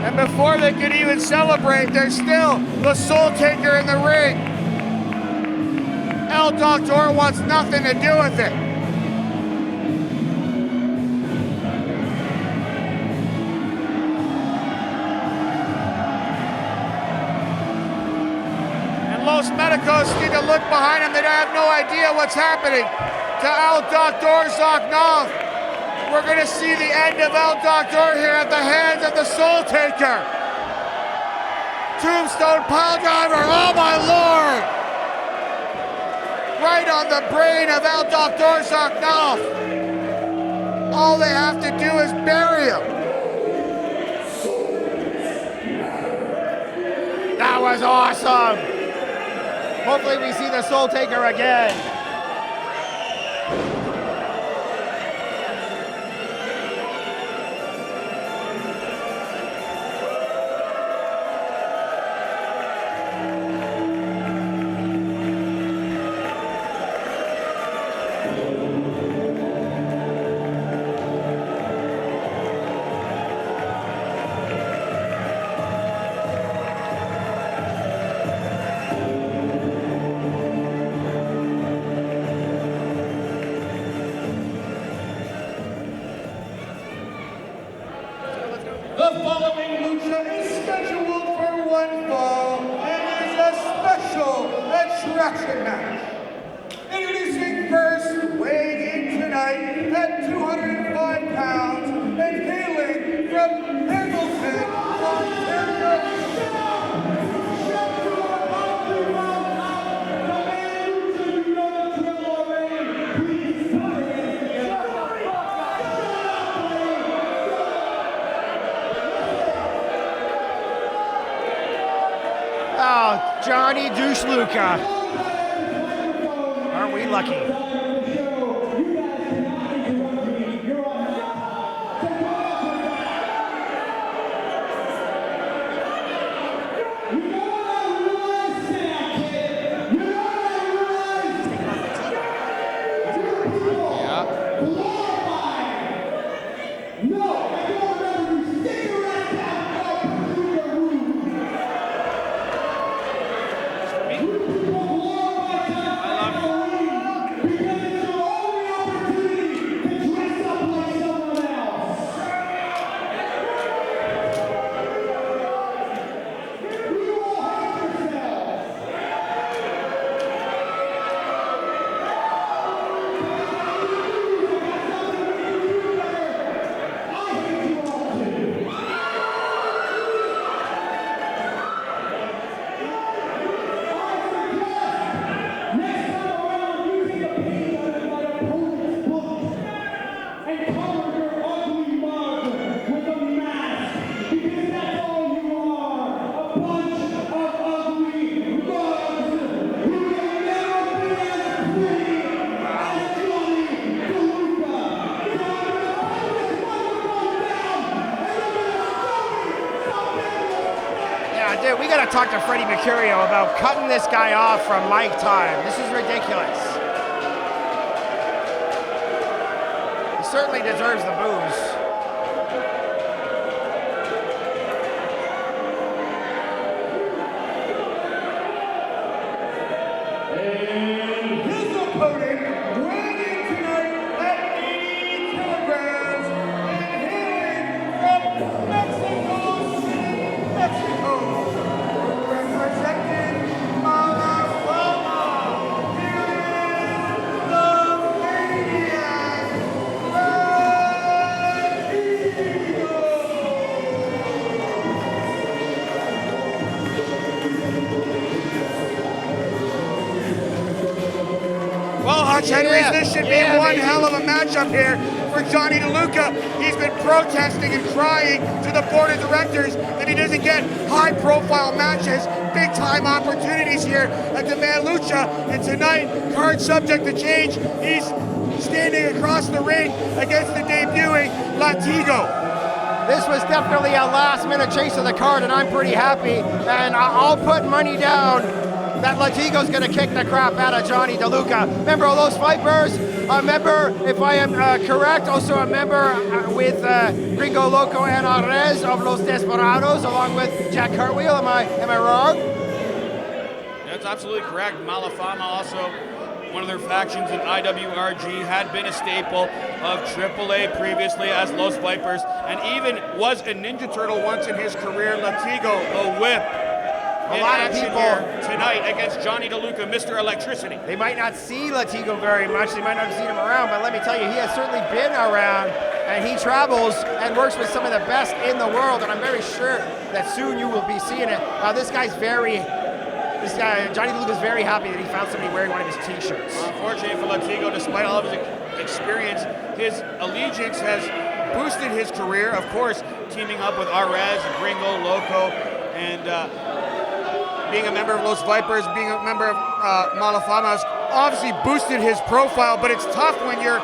And before they could even celebrate, there's still the SOULTAKER in the ring. El Doctor wants nothing to do with it. Los Medicos need to look behind them. They have no idea what's happening to El Doctor Zaknov. We're going to see the end of El Doctor here at the hands of the SOULTAKER. Tombstone Piledriver, oh my lord! Right on the brain of El Doctor Zaknov. All they have to do is bury him. That was awesome. Hopefully we see the SOULTAKER again. The following lucha is scheduled for one fall and is a special attraction match. Introducing first, weighing in tonight at 205 pounds and hailing from Hamilton, Ontario. Oh, Johnny Douche Luca. Aren't we lucky? Dude, we gotta talk to Freddie Mercurio about cutting this guy off from mic time. This is ridiculous. He certainly deserves the booze. opponent, weighing tonight at 80 kilograms and hailing from Mexico City, Mexico. Representing Malafama, here is the Maniac, LATIGO. Well, Hutch Henries, this should be one hell of a matchup here for Johnny DeLuca. He's been protesting and crying to the board of directors that he doesn't get high-profile matches, big-time opportunities here at Demand Lucha. And tonight, card subject to change, he's standing across the ring against the debuting LATIGO. This was definitely a last-minute chase of the card, and I'm pretty happy. And I'll put money down that LATIGO's gonna kick the crap out of Johnny DeLuca. Member of Los Vipers, a member, if I am correct, also a member with GRIINGO, LOCO, and HENRIES of Los Desperados, along with Jack Cartwheel. Am I wrong? That's absolutely correct. Malafama, also one of their factions in IWRG, had been a staple of AAA previously as Los Vipers, and even was a Ninja Turtle once in his career. LATIGO, the whip. A lot of people here tonight against Johnny DeLuca, Mr. Electricity. They might not see LATIGO very much. They might not have seen him around, but let me tell you, he has certainly been around, and he travels and works with some of the best in the world, and I'm very sure that soon you will be seeing it. This guy, Johnny DeLuca, is very happy that he found somebody wearing one of his t-shirts. Unfortunately for LATIGO, despite all of his experience, his allegiance has boosted his career. Of course, teaming up with HENRIES, GRIINGO, LOCO, and being a member of Los Vipers, being a member of Malafama has obviously boosted his profile, but it's tough when you're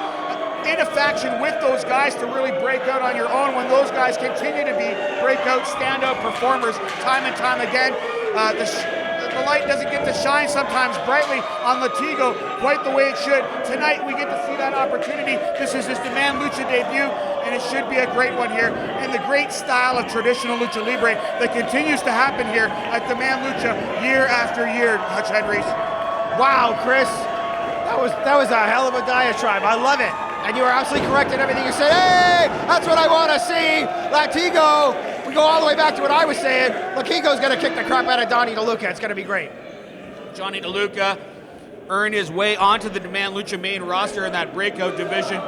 in a faction with those guys to really break out on your own when those guys continue to be breakout, standout performers time and time again. The light doesn't get to shine sometimes brightly on LATIGO quite the way it should. Tonight we get to see that opportunity. This is his Demand Lucha debut, and it should be a great one here in the great style of traditional Lucha Libre that continues to happen here at Demand Lucha year after year, Hutch Henries. Wow, Chris, that was a hell of a diatribe. I love it. And you are absolutely correct in everything you said. Hey, that's what I want to see. LATIGO. We go all the way back to what I was saying. LATIGO's going to kick the crap out of Johnny DeLuca. It's going to be great. Johnny DeLuca earned his way onto the Demand Lucha main roster in that breakout division.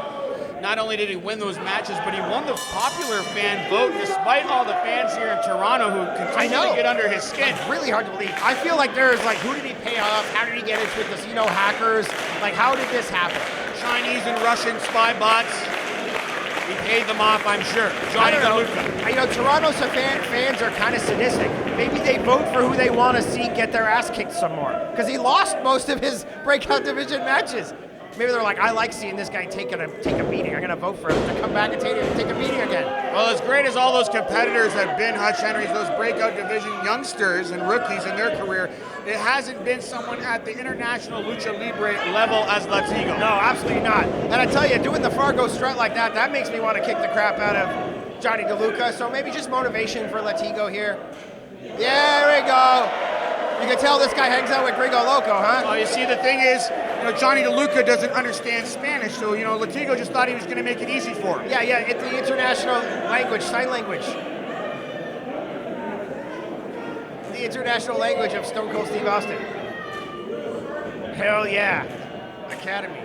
Not only did he win those matches, but he won the popular fan vote despite all the fans here in Toronto who continue to get under his skin. It's really hard to believe. I feel like there's like, who did he pay off? How did he get into casino hackers? Like, how did this happen? Chinese and Russian spy bots. He paid them off, I'm sure. Johnny DeLuca. You know, Toronto's fans are kind of sadistic. Maybe they vote for who they want to see get their ass kicked some more. Because he lost most of his breakout division matches. Maybe they're like, I like seeing this guy take a beating. I'm going to vote for him to come back and take a beating again. Well, as great as all those competitors have been, Hutch Henries, those breakout division youngsters and rookies in their career, it hasn't been someone at the international Lucha Libre level as LATIGO. No, absolutely not. And I tell you, doing the Fargo strut like that, that makes me want to kick the crap out of Johnny DeLuca. So maybe just motivation for LATIGO here. Yeah, there we go. You can tell this guy hangs out with GRIINGO, LOCO, huh? Well, you see, the thing is, Johnny DeLuca doesn't understand Spanish, so, LATIGO just thought he was going to make it easy for him. Yeah, it's the international language, sign language. The international language of Stone Cold Steve Austin. Hell yeah. Academy.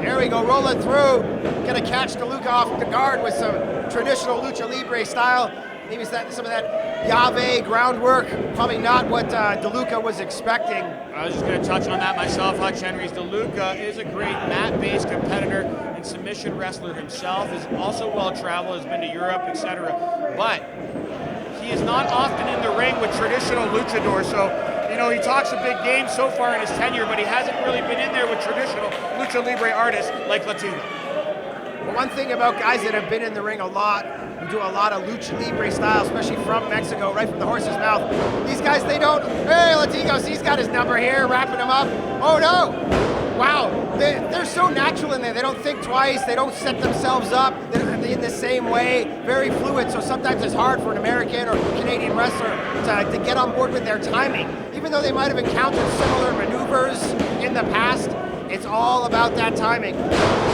There we go, rolling through. Gonna catch DeLuca off the guard with some traditional Lucha Libre style. Maybe some of that Yahweh groundwork. Probably not what DeLuca was expecting. I was just going to touch on that myself, Hutch Henries. DeLuca is a great mat-based competitor and submission wrestler himself. Is also well-traveled, has been to Europe, etc. But he is not often in the ring with traditional luchadors. So, he talks a big game so far in his tenure, but he hasn't really been in there with traditional Lucha Libre artists like LATIGO. Well, one thing about guys that have been in the ring a lot, who do a lot of Lucha Libre style, especially from Mexico, right from the horse's mouth, these guys, they don't, hey, LATIGO, he's got his number here, wrapping him up. Oh no! wow, they're so natural in there. They don't think twice. They don't set themselves up in the same way. Very fluid. So sometimes it's hard for an American or Canadian wrestler to get on board with their timing. Even though they might have encountered similar maneuvers in the past, it's all about that timing.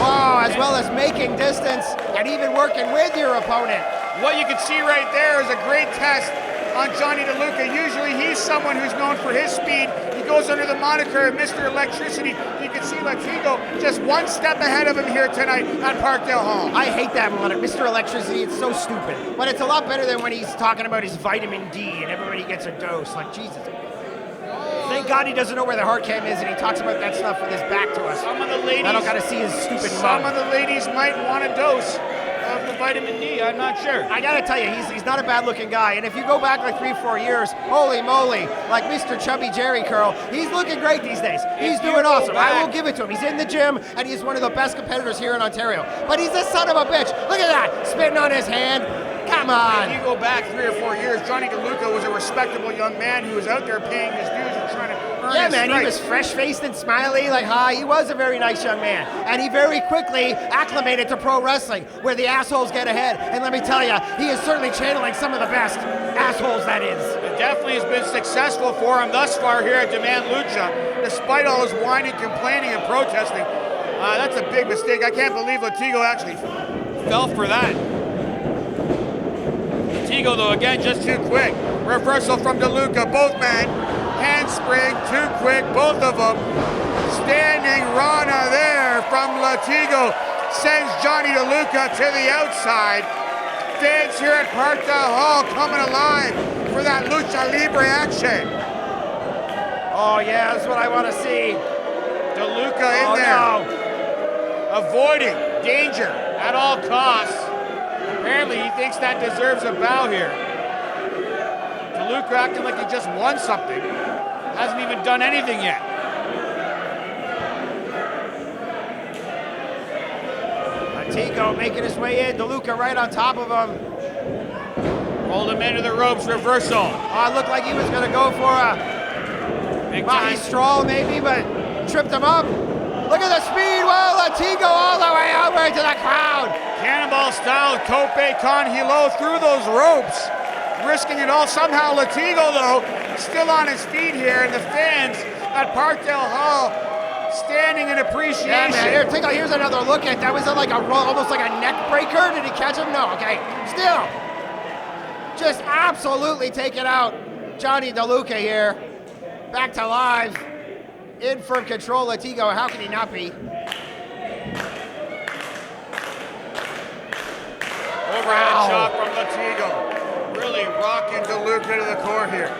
Wow, as well as making distance and even working with your opponent. What you can see right there is a great test on Johnny DeLuca. Usually he's someone who's known for his speed. He goes under the moniker of Mr. Electricity. You can see LATIGO just one step ahead of him here tonight at Parkdale Hall. I hate that moniker, Mr. Electricity. It's so stupid. But it's a lot better than when he's talking about his vitamin D and everybody gets a dose. Like, Jesus. Thank God he doesn't know where the hard cam is and he talks about that stuff with his back to us. Some of the ladies, I don't gotta see his stupid Some mug. of the ladies might want a dose of the vitamin D, I'm not sure. I gotta tell you, he's not a bad looking guy. And if you go back like 3-4 years, holy moly, like Mr. Chubby Jerry Curl, he's looking great these days. He's doing awesome. I will give it to him. He's in the gym and he's one of the best competitors here in Ontario. But he's a son of a bitch. Look at that, spitting on his hand. Come on. If you go back 3 or 4 years, Johnny DeLuca was a respectable young man who was out there paying his dues and trying to earn his Yeah, man, he stripes. was fresh-faced and smiley, like, hi. He was a very nice young man. And he very quickly acclimated to pro wrestling, where the assholes get ahead. And let me tell you, he is certainly channeling some of the best assholes, that is. It definitely has been successful for him thus far here at Demand Lucha, despite all his whining, complaining, and protesting. That's a big mistake. I can't believe LATIGO actually fell for that. LATIGO, though, again, just too quick. Reversal from DeLuca, both men. Handspring, too quick, both of them. Standing Rana there from LATIGO sends Johnny DeLuca to the outside. Fans here at Parkdale Hall coming alive for that Lucha Libre action. Oh, yeah, that's what I want to see. DeLuca in there. No. Avoiding danger at all costs. Apparently he thinks that deserves a bow here. DeLuca acting like he just won something. Hasn't even done anything yet. LATIGO making his way in. DeLuca right on top of him. Rolled him into the ropes, reversal. Oh, it looked like he was going to go for a Big body time. stroll maybe, but tripped him up. Look at the speed. Whoa, LATIGO all the way over to the crowd. Cannonball style Cope con hilo through those ropes. Risking it all. Somehow LATIGO, though, still on his feet here, and the fans at Parkdale Hall standing in appreciation. Yeah, man. Here, here's another look at that. Was it like a roll, almost like a neck breaker? Did he catch him? No. Okay. Still, just absolutely taking out Johnny DeLuca here. Back to live. In firm control, LATIGO. How can he not be? Overhead shot from LATIGO. Really rocking DeLuca to the core here.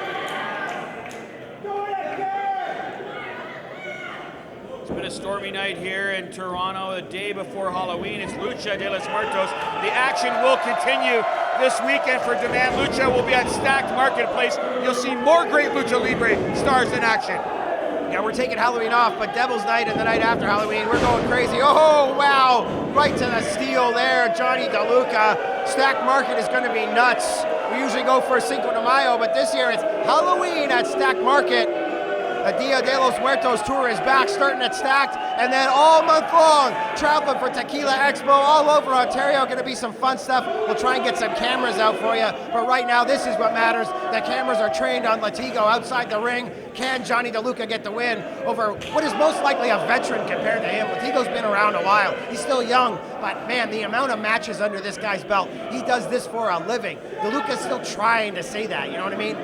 It's been a stormy night here in Toronto the day before Halloween. It's Lucha de los Muertos. The action will continue this weekend for Demand Lucha. Will be at Stacked Marketplace. You'll see more great Lucha Libre stars in action. Yeah, we're taking Halloween off, but Devil's Night and the night after Halloween, we're going crazy. Oh, wow. Right to the steel there, Johnny DeLuca. Stacked Market is going to be nuts. We usually go for Cinco de Mayo, but this year it's Halloween at Stacked Market. The Dia de los Muertos tour is back, starting at Stacked, and then all month long, traveling for Tequila Expo all over Ontario. Going to be some fun stuff. We'll try and get some cameras out for you, but right now, this is what matters. The cameras are trained on LATIGO outside the ring. Can Johnny DeLuca get the win over what is most likely a veteran compared to him? LATIGO's been around a while. He's still young, but man, the amount of matches under this guy's belt, he does this for a living. DeLuca's still trying to say that, you know what I mean?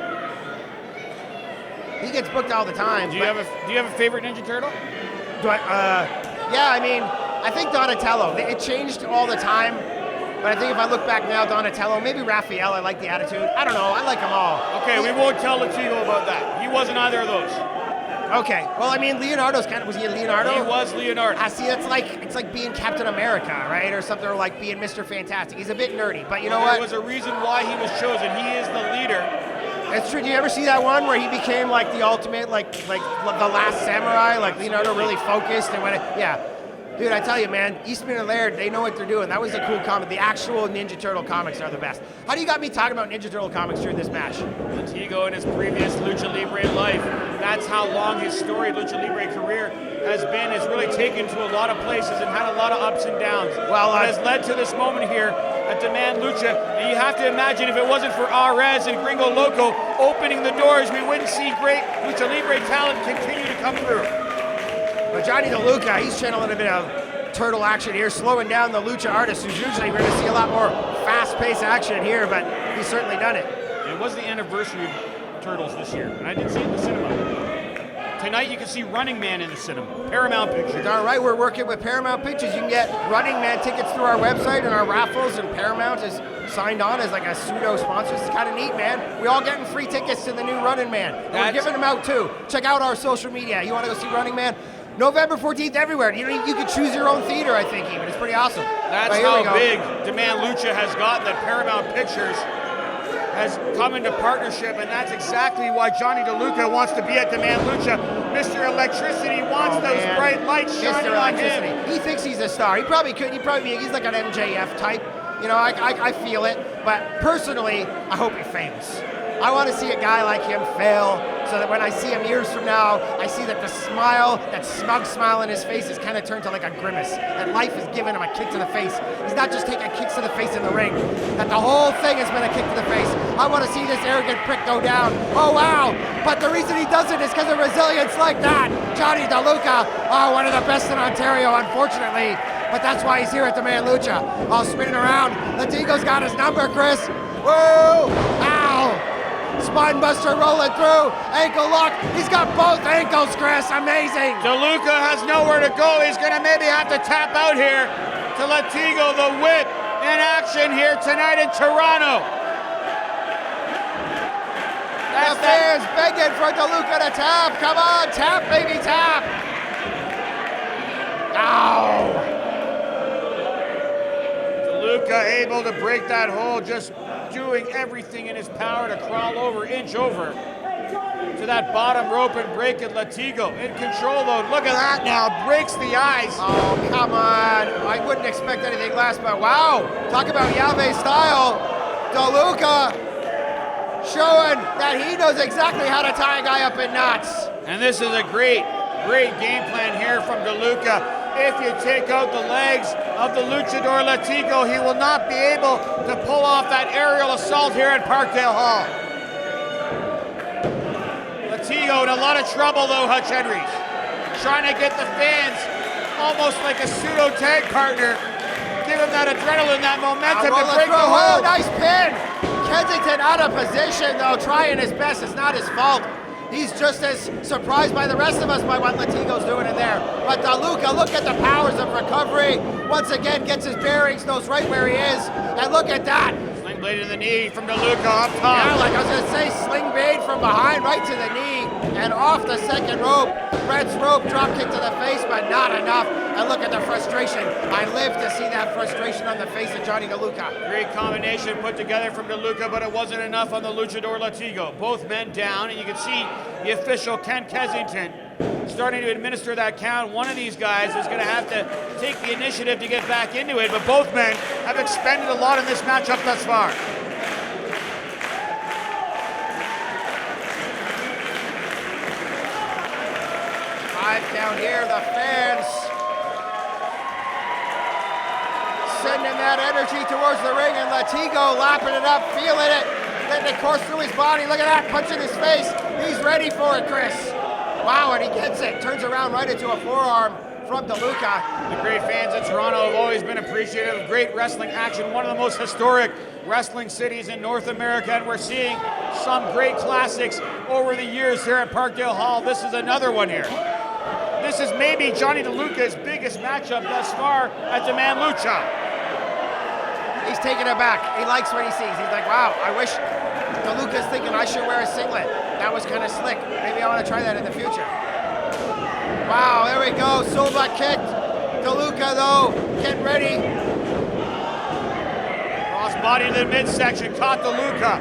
He gets booked all the time. Do you have a favorite Ninja Turtle? Yeah, I mean, I think Donatello. It changed all the time, but I think if I look back now, Donatello, maybe Raphael, I like the attitude. I don't know, I like them all. Okay, we won't tell LATIGO about that. He wasn't either of those. Okay, well, I mean, Leonardo's kind of, was he a Leonardo? He was Leonardo. I see, it's like being Captain America, right? Or something, or like being Mr. Fantastic. He's a bit nerdy, but you know what? There was a reason why he was chosen. He is the leader. It's true. Do you ever see that one where he became like the ultimate, like the last samurai? Like Leonardo really focused and yeah. Dude, I tell you, man, Eastman and Laird, they know what they're doing. That was a cool comic. The actual Ninja Turtle comics are the best. How do you got me talking about Ninja Turtle comics during this match? LATIGO in his previous Lucha Libre life. That's how long his storied Lucha Libre career has really taken to a lot of places and had a lot of ups and downs. Well, it has led to this moment here at Demand Lucha. And you have to imagine if it wasn't for Ares and Gringo Loco opening the doors, we wouldn't see great Lucha Libre talent continue to come through. But Johnny DeLuca, he's channeling a bit of turtle action here, slowing down the Lucha artist, who's usually we're going to see a lot more fast-paced action here, but he's certainly done it. It was the anniversary of Turtles this year, and I didn't see it in the cinema. Tonight you can see Running Man in the cinema, Paramount Pictures. All right, we're working with Paramount Pictures. You can get Running Man tickets through our website and our raffles, and Paramount is signed on as like a pseudo sponsor. It's kind of neat, man. We all getting free tickets to the new Running Man. And we're giving them out too. Check out our social media. You want to go see Running Man? November 14th everywhere. You know, you can choose your own theater, I think, even. It's pretty awesome. That's how big Demand Lucha has gotten, that Paramount Pictures has come into partnership, and that's exactly why Johnny DeLuca wants to be at Demand Lucha. Mr. Electricity wants those bright lights shining on him. He thinks he's a star. He probably could. He's like an MJF type. You know, I feel it. But personally, I hope he's famous. I want to see a guy like him fail, so that when I see him years from now, I see that the smile, that smug smile in his face is kind of turned to like a grimace. That life has given him a kick to the face. He's not just taking kicks to the face in the ring. That the whole thing has been a kick to the face. I want to see this arrogant prick go down. Oh, wow. But the reason he does it is because of resilience like that. Johnny DeLuca, one of the best in Ontario, unfortunately. But that's why he's here at Demand Lucha. All spinning around. Latigo's got his number, Chris. Whoa! Ow! Spine buster rolling through, ankle lock. He's got both ankles, Chris. Amazing. DeLuca has nowhere to go. He's going to maybe have to tap out here to Latigo, the whip in action here tonight in Toronto. The fans begging for DeLuca to tap. Come on, tap, baby, tap. Ow. DeLuca able to break that hold, just doing everything in his power to crawl over, inch over to that bottom rope and break it. Latigo in control though. Look at that now, breaks the eyes. Oh, come on. I wouldn't expect anything less, but wow. Talk about Yave style. DeLuca showing that he knows exactly how to tie a guy up in knots. And this is a great game plan here from DeLuca. If you take out the legs of the Luchador Latigo, he will not be able to pull off that aerial assault here at Parkdale Hall. Latigo in a lot of trouble though, Hutch Henries. Trying to get the fans almost like a pseudo tag partner. Give him that adrenaline, that momentum to break the hold. Nice pin. Kensington out of position though, trying his best. It's not his fault. He's just as surprised by the rest of us by what Latigo's doing in there. But DeLuca, look at the powers of recovery. Once again, gets his bearings, knows right where he is. And look at that. Sling blade to the knee from DeLuca up top. Yeah, like I was gonna say, sling blade from behind right to the knee and off the second rope. Brett's rope, drop kick to the face, but not enough. And look at the frustration. I live to see that frustration on the face of Johnny DeLuca. Great combination put together from DeLuca, but it wasn't enough on the Luchador Latigo. Both men down, and you can see the official Ken Kensington starting to administer that count. One of these guys is going to have to take the initiative to get back into it, but both men have expended a lot in this matchup thus far. 5 count here, the fans sending that energy towards the ring, and Latigo lapping it up, feeling it, letting it course through his body. Look at that, punch in his face. He's ready for it, Chris. Wow, and he gets it. Turns around right into a forearm from DeLuca. The great fans of Toronto have always been appreciative of great wrestling action, one of the most historic wrestling cities in North America, and we're seeing some great classics over the years here at Parkdale Hall. This is another one here. This is maybe Johnny DeLuca's biggest matchup thus far at Demand Lucha. He's taking it back. He likes what he sees. He's like, wow, I wish DeLuca's thinking I should wear a singlet. That was kind of slick. Maybe I want to try that in the future. Wow, there we go. Silva kicked. DeLuca, though, getting ready. Cross body to the midsection. Caught DeLuca.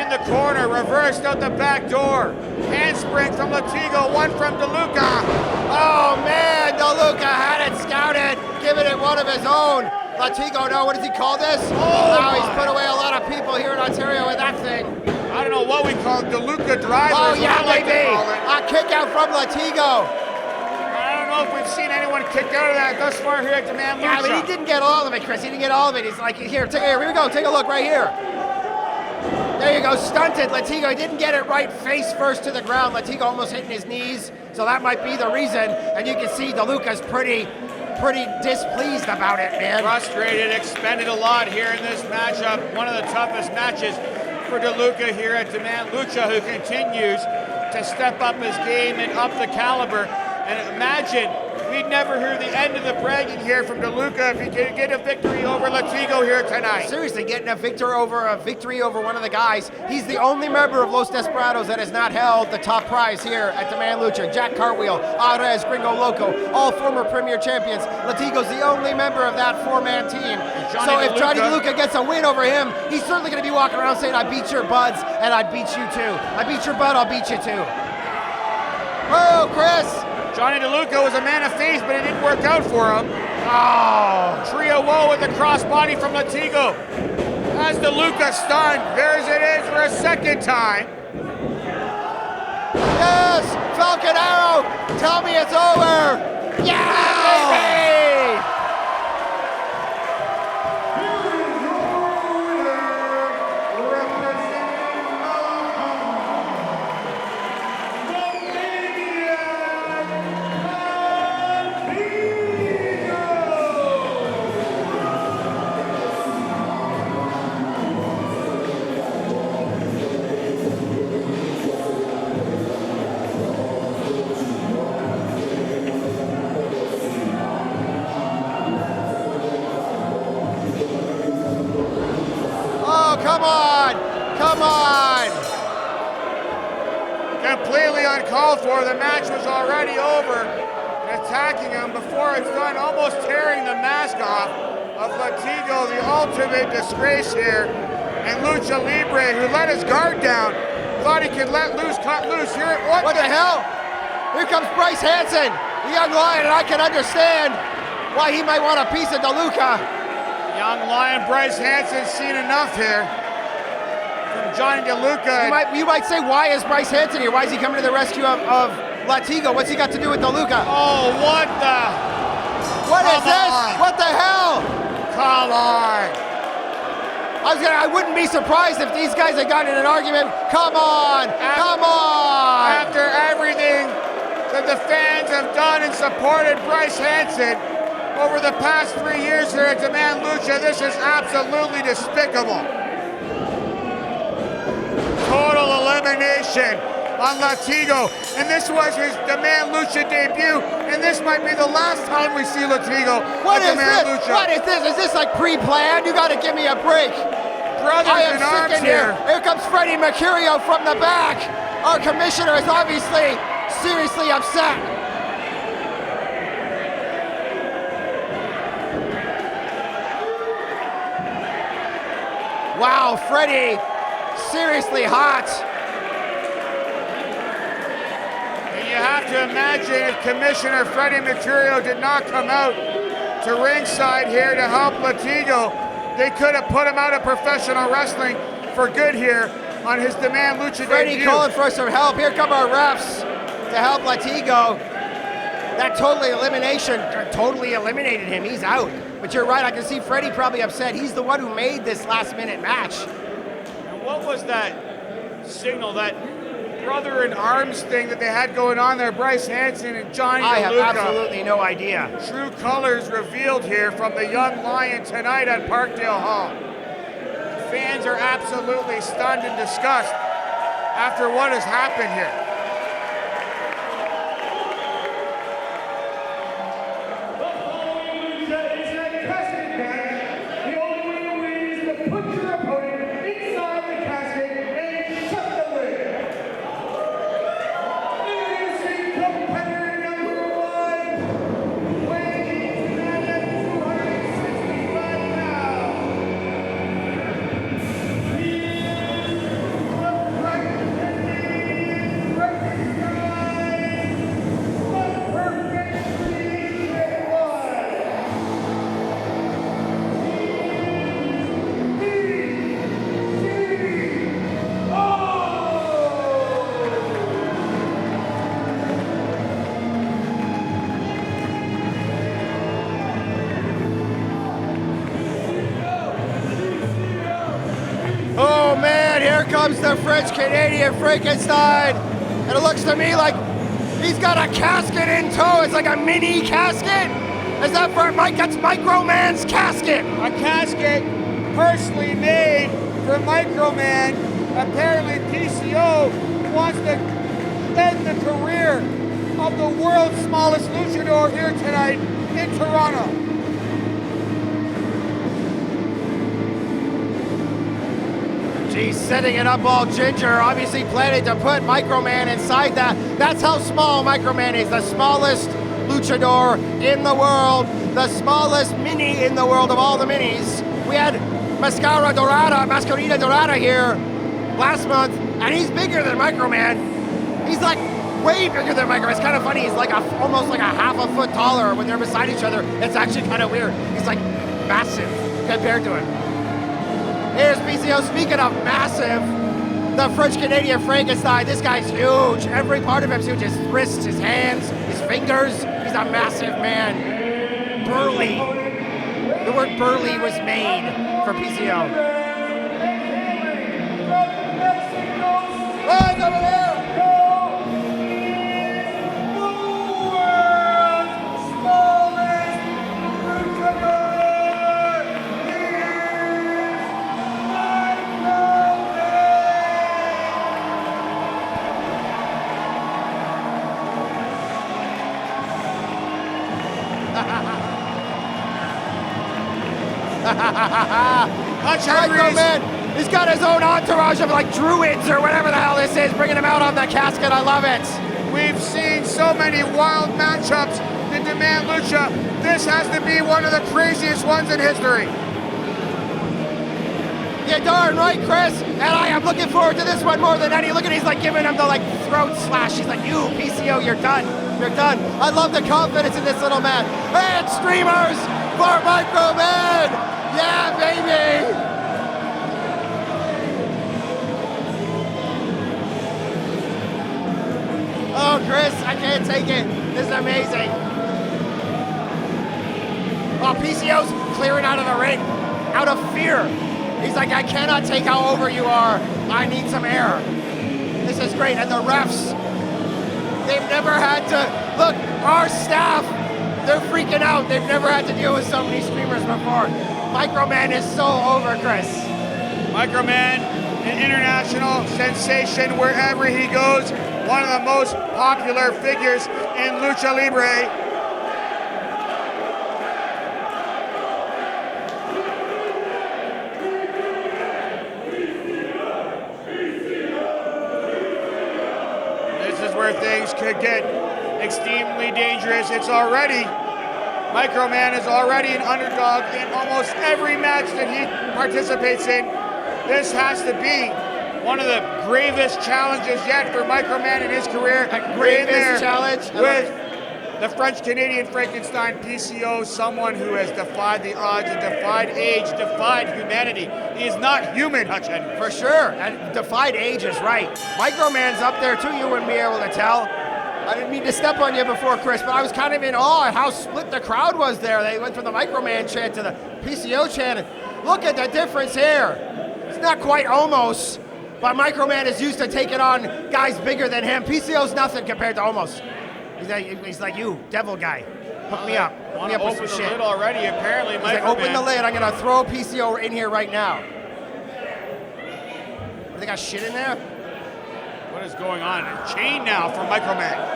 In the corner. Reversed out the back door. Handspring from Latigo. One from DeLuca. Oh, man. DeLuca had it scouted. Giving it one of his own. Latigo, no, what does he call this? Oh, wow, he's put away a lot of people here in Ontario with that thing. I don't know what we call it. DeLuca driver. Oh, yeah, like baby. A kick out from Latigo. know if we've seen anyone kicked out of that thus far here at Demand Lucha. Yeah, but he didn't get all of it, Chris. He didn't get all of it. He's like, here we go. Take a look right here. There you go, stunted. Latigo, he didn't get it right face first to the ground. Latigo almost hitting his knees, so that might be the reason. And you can see DeLuca's pretty displeased about it, man. Frustrated, expended a lot here in this matchup. One of the toughest matches for DeLuca here at Demand Lucha, who continues to step up his game and up the caliber. And imagine, we'd never hear the end of the bragging here from DeLuca if he could get a victory over Latigo here tonight. Seriously, getting a victory over one of the guys. He's the only member of Los Desperados that has not held the top prize here at Demand Lucha. Jack Cartwheel, Ares, Gringo Loco, all former premier champions. Latigo's the only member of that four-man team. So if Johnny DeLuca gets a win over him, he's certainly going to be walking around saying, I beat your buds, and I beat you too. I beat your bud, I'll beat you too. Oh, Chris! Johnny DeLuca was a man of faith, but it didn't work out for him. Oh! Trio woe with the crossbody from Latigo. As DeLuca stunned, there's it is for a second time. Yes! Falcon Arrow! Tell me it's over! Yeah, baby! Come on! Completely uncalled for. The match was already over. And attacking him before it's done, almost tearing the mask off of Latigo, the ultimate disgrace here. And Lucha Libre, who let his guard down, thought he could cut loose here. What the hell? Here comes Bryce Hansen, the young lion, and I can understand why he might want a piece of DeLuca. Young lion Bryce Hansen's seen enough here. Johnny DeLuca. You might say, why is Bryce Hansen here? Why is he coming to the rescue of Latigo? What's he got to do with DeLuca? Oh, what the? What is this? What the hell? Come on. I wouldn't be surprised if these guys had gotten in an argument. Come on, come on. After everything that the fans have done and supported Bryce Hansen over the past 3 years here at Demand Lucha, this is absolutely despicable. Total elimination on Latigo, and this was his Demand Lucha debut, and this might be the last time we see Latigo at Demand Lucha. What is this? Is this like pre-planned? You got to give me a break. Brothers in arms here. Here comes Freddie Mercurio from the back. Our commissioner is obviously seriously upset. Wow, Freddie. Seriously hot. And you have to imagine if Commissioner Freddie Mercurio did not come out to ringside here to help Latigo, they could have put him out of professional wrestling for good here on his Demand Lucha Freddie debut. calling for some help. Here come our refs to help Latigo. That totally eliminated him. He's out. But you're right, I can see Freddie probably upset. He's the one who made this last-minute match. What was that signal, that brother in arms thing that they had going on there, Bryce Hansen and Johnny DeLuca? I have absolutely no idea. True colors revealed here from the young lion tonight at Parkdale Hall. Fans are absolutely stunned and disgusted after what has happened here. The following Lucha is a casket match. The only way to win is to put your opponent inside the casket and shut the lid. Introducing competitor number 1, weighing in at 265 pounds. He is the Black comes the French-Canadian Frankenstein. And it looks to me like he's got a casket in tow. It's like a mini casket. Is that for Mike? That's Microman's casket. A casket personally made for Microman. Apparently PCO wants to end the career of the world's smallest luchador here tonight in Toronto. He's setting it up all ginger, obviously planning to put Microman inside that. That's how small Microman is, the smallest luchador in the world, the smallest mini in the world of all the minis. We had Mascarita Dorada here last month, and he's bigger than Microman. He's like way bigger than Microman. It's kind of funny, he's like almost like a half a foot taller when they're beside each other. It's actually kind of weird. He's like massive compared to him. Here's PCO, speaking of massive, the French-Canadian Frankenstein. This guy's huge. Every part of him's huge. His wrists, his hands, his fingers. He's a massive man. Burly. The word burly was made for PCO. Right over there! Hutch HENRIES. Man, he's got his own entourage of like druids or whatever the hell this is, bringing him out on the casket. I love it. We've seen so many wild matchups in Demand Lucha. This has to be one of the craziest ones in history. Yeah, darn right, Chris. And I am looking forward to this one more than any. Look at, he's like giving him the like throat slash. He's like, you, PCO, you're done. You're done. I love the confidence in this little man. And streamers for Microman. Yeah, baby. Oh, Chris, I can't take it. This is amazing. Oh, PCO's clearing out of the ring out of fear. He's like, I cannot take how over you are. I need some air. This is great. And the refs, they've never had to, look, our staff, they're freaking out. They've never had to deal with so many streamers before. Microman is so over, Chris. Microman, an international sensation wherever he goes. One of the most popular figures in Lucha Libre. This is where things could get extremely dangerous. It's already, Microman is already an underdog in almost every match that he participates in. This has to be one of the gravest challenges yet for Microman in his career. A gravest challenge? With the French-Canadian Frankenstein PCO, someone who has defied the odds and defied age, defied humanity. He is not human, Hutch HENRIES. For sure, and defied age is right. Microman's up there too, you wouldn't be able to tell. I didn't mean to step on you before, Chris, but I was kind of in awe at how split the crowd was there. They went from the Microman chant to the PCO chant. Look at the difference here. It's not quite almost, but Microman is used to taking on guys bigger than him. PCO's nothing compared to almost. He's like, you, devil guy, hook me up. Hook me up with some shit. Lid already, apparently. He's like, open the lid, I'm gonna throw PCO in here right now. They got shit in there? What is going on? A chain now for Microman.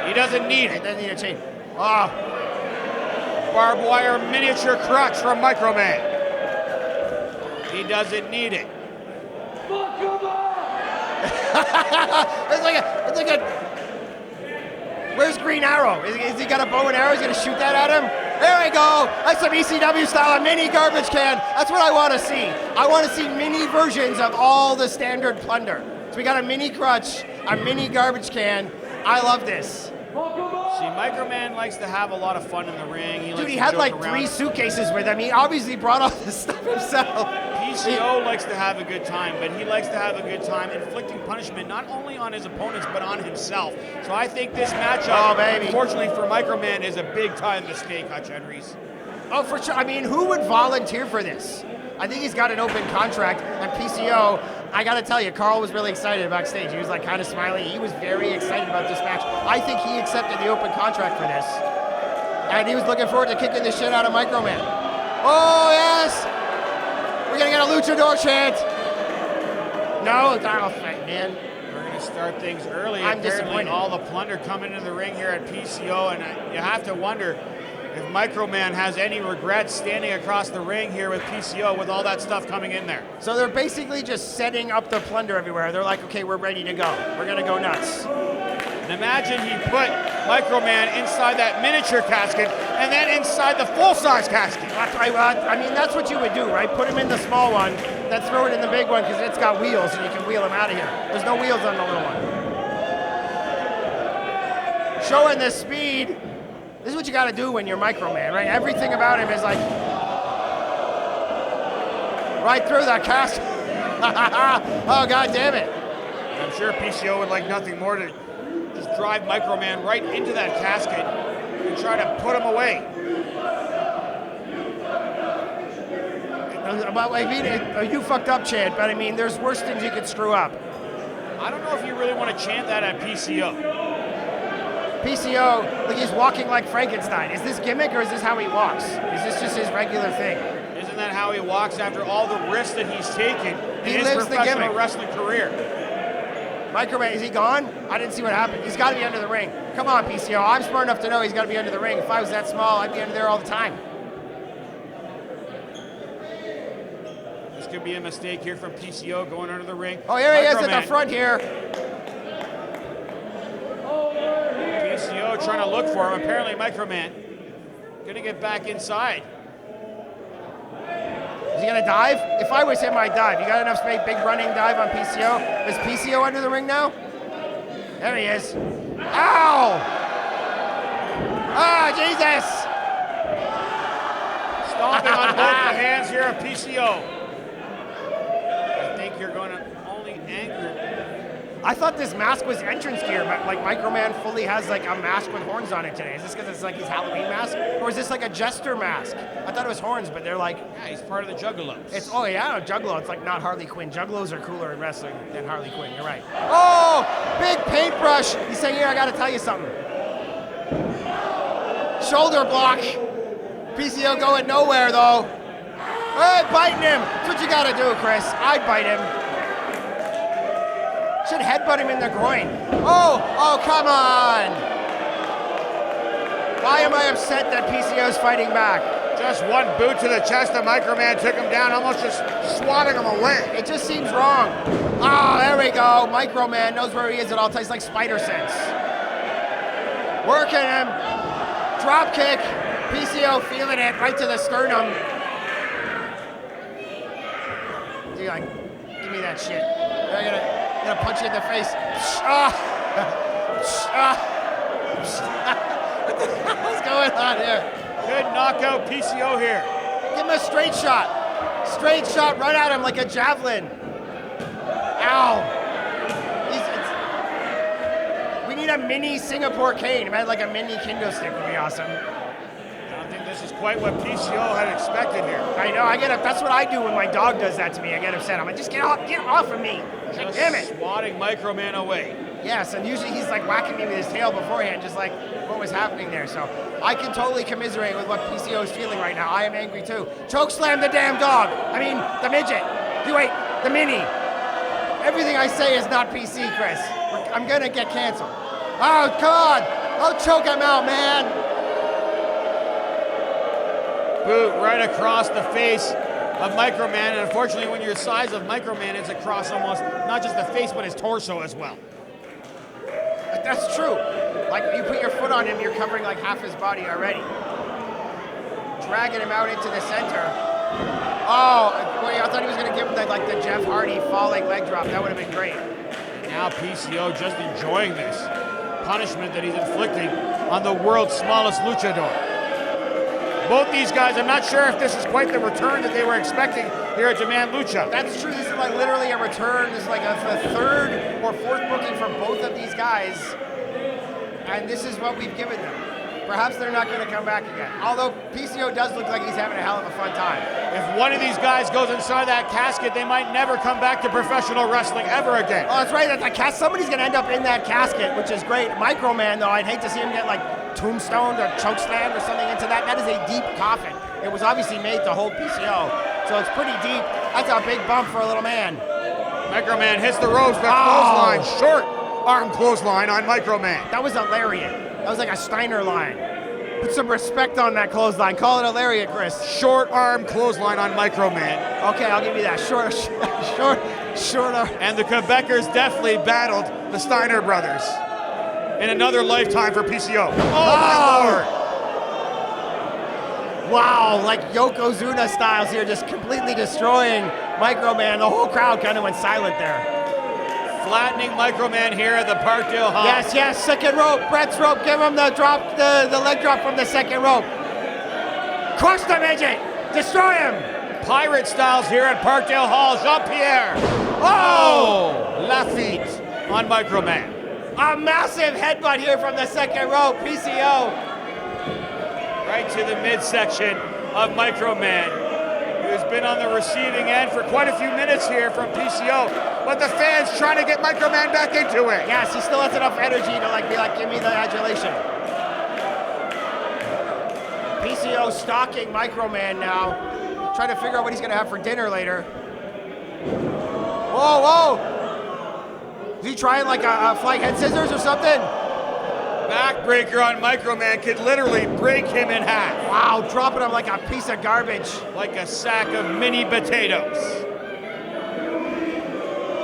He doesn't need He it. doesn't need a chain. Oh, Barbed wire miniature crutch from Microman. He doesn't need it. it's like a. Where's Green Arrow? Is he got a bow and arrow? He's gonna shoot that at him? There we go. That's some ECW style, a mini garbage can. That's what I want to see. I want to see mini versions of all the standard plunder. So we got a mini crutch, a mini garbage can. I love this. See, Microman likes to have a lot of fun in the ring. Dude, he had like 3 suitcases with him. He obviously brought all this stuff himself. PCO likes to have a good time, but he likes to have a good time inflicting punishment not only on his opponents, but on himself. So I think this matchup, unfortunately for Microman, is a big time mistake, Hutch HENRIES. Oh, for sure. I mean, who would volunteer for this? I think he's got an open contract, and PCO, I gotta tell you, Carl was really excited backstage. He was like kind of smiling. He was very excited about this match. I think he accepted the open contract for this. And he was looking forward to kicking the shit out of Microman. Oh, yes! We're gonna get a Luchador chant. No, it's not man. We're going to start things early. I'm Apparently, disappointed. all the plunder coming into the ring here at PCO, and you have to wonder if Microman has any regrets standing across the ring here with PCO with all that stuff coming in there. So they're basically just setting up the plunder everywhere. They're like, okay, we're ready to go. We're gonna go nuts. And imagine he put Microman inside that miniature casket and then inside the full-size casket. I mean, that's what you would do, right? Put him in the small one, then throw it in the big one because it's got wheels and you can wheel him out of here. There's no wheels on the little one. Showing the speed. This is what you got to do when you're Microman, right? Everything about him is like right through that casket. Oh, God damn it. I'm sure PCO would like nothing more to just drive Microman right into that casket and try to put him away. I mean, you fucked up, chant, but I mean, there's worse things you could screw up. I don't know if you really want to chant that at PCO. PCO, like he's walking like Frankenstein. Is this gimmick or is this how he walks? Is this just his regular thing? Isn't that how he walks after all the risks that he's taken in his lives the professional gimmick. wrestling career? Microman, is he gone? I didn't see what happened. He's got to be under the ring. Come on, PCO. I'm smart enough to know he's got to be under the ring. If I was that small, I'd be under there all the time. This could be a mistake here from PCO going under the ring. Oh, here he is at Microman. the front here. PCO trying to look for him. Apparently Microman gonna get back inside. Is he gonna dive? If I was him, I'd dive. You got enough space, big running dive on PCO? Is PCO under the ring now? There he is. Ow! Ah, Jesus! Stomping on both the hands here of PCO. I think you're gonna only anger. I thought this mask was entrance gear, but like Microman fully has like a mask with horns on it today. Is this because it's like his Halloween mask? Or is this like a jester mask? I thought it was horns, but they're like... Yeah, he's part of the Juggalos. It's, oh yeah, Juggalo. It's like not Harley Quinn. Juggalos are cooler in wrestling than Harley Quinn. You're right. Oh, big paintbrush. He's saying, here, I got to tell you something. Shoulder block. PCO going nowhere, though. Hey, biting him. That's what you got to do, Chris. I'd bite him. Should headbutt him in the groin. Oh, come on. Why am I upset that PCO's fighting back? Just one boot to the chest of Microman took him down, almost just swatting him away. It just seems wrong. Oh, there we go. Microman knows where he is at all times, like Spider Sense. Working him. Drop kick. PCO feeling it right to the sternum. Give me that shit. I'm gonna punch you in the face. What the hell's going on here? Good knockout PCO here. Give him a straight shot. Straight shot right at him like a javelin. Ow. We need a mini Singapore cane. Man, like a mini kendo stick would be awesome. I don't think this is quite what PCO had expected here. I know, I get up. That's what I do when my dog does that to me. I get upset. I'm like, just get off of me. Like, damn it. Swatting Microman away. Yes, and usually he's like whacking me with his tail beforehand, just like what was happening there. So I can totally commiserate with what PCO is feeling right now. I am angry too. Choke slam the damn dog. I mean, the midget. Wait, the mini. Everything I say is not PC, Chris. I'm gonna get canceled. Oh, come on. I'll choke him out, man. Boot right across the face of Microman, and unfortunately when you're the size of Microman, it's across almost not just the face but his torso as well. That's true. Like you put your foot on him, you're covering like half his body already. Dragging him out into the center. Oh, wait, I thought he was gonna give him the Jeff Hardy falling leg drop. That would have been great. Now PCO just enjoying this punishment that he's inflicting on the world's smallest luchador. Both these guys, I'm not sure if this is quite the return that they were expecting here at Demand Lucha. That's true. This is like literally a return. This is like a third or fourth booking for both of these guys. And this is what we've given them. Perhaps they're not going to come back again. Although PCO does look like he's having a hell of a fun time. If one of these guys goes inside that casket, they might never come back to professional wrestling ever again. Oh, that's right. Somebody's going to end up in that casket, which is great. Microman, though, I'd hate to see him get like tombstoned or chokeslammed or something into that. That is a deep coffin. It was obviously made to hold PCO, so it's pretty deep. That's a big bump for a little man. Microman hits the ropes, but clothesline, short arm clothesline on Microman. That was a lariat. That was like a Steiner line. Put some respect on that clothesline. Call it a lariat, Chris. Short arm clothesline on Microman. Okay, I'll give you that. Short arm. And the Quebecers definitely battled the Steiner brothers in another lifetime for PCO. Oh, my Lord. Wow, like Yokozuna styles here, just completely destroying Microman. The whole crowd kind of went silent there. Flattening Microman here at the Parkdale Hall. Yes, second rope, Brett's rope, give him the drop, the leg drop from the second rope. Crush the midget, destroy him. Pirate styles here at Parkdale Hall, Jean-Pierre. Oh! Lafitte on Microman. A massive headbutt here from the second rope, PCO. Right to the midsection of Microman, who's been on the receiving end for quite a few minutes here from PCO. But the fans trying to get Microman back into it. Yes, he still has enough energy to be like, give me the adulation. PCO stalking Microman now, trying to figure out what he's gonna have for dinner later. Whoa! Is he trying like a flying head scissors or something? Backbreaker on Microman could literally break him in half. Wow, dropping him like a piece of garbage. Like a sack of mini potatoes.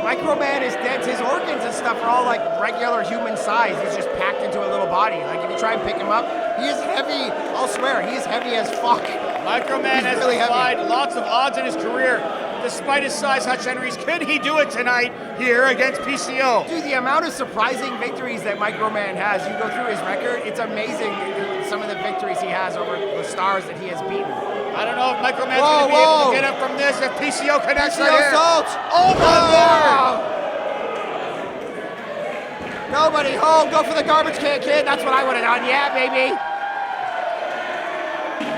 Microman is dense. His organs and stuff are all like regular human size. He's just packed into a little body. Like if you try and pick him up, he is heavy. I'll swear, he is heavy as fuck. Microman has really defied lots of odds in his career. Despite his size, Hutch Henries, could he do it tonight here against PCO? Dude, the amount of surprising victories that Microman has, you go through his record, it's amazing some of the victories he has over the stars that he has beaten. I don't know if Microman's going to be able to get up from this if PCO connects right here. Salt. Oh my Lord! Nobody home, go for the garbage can, kid. That's what I would have done. Yeah, baby.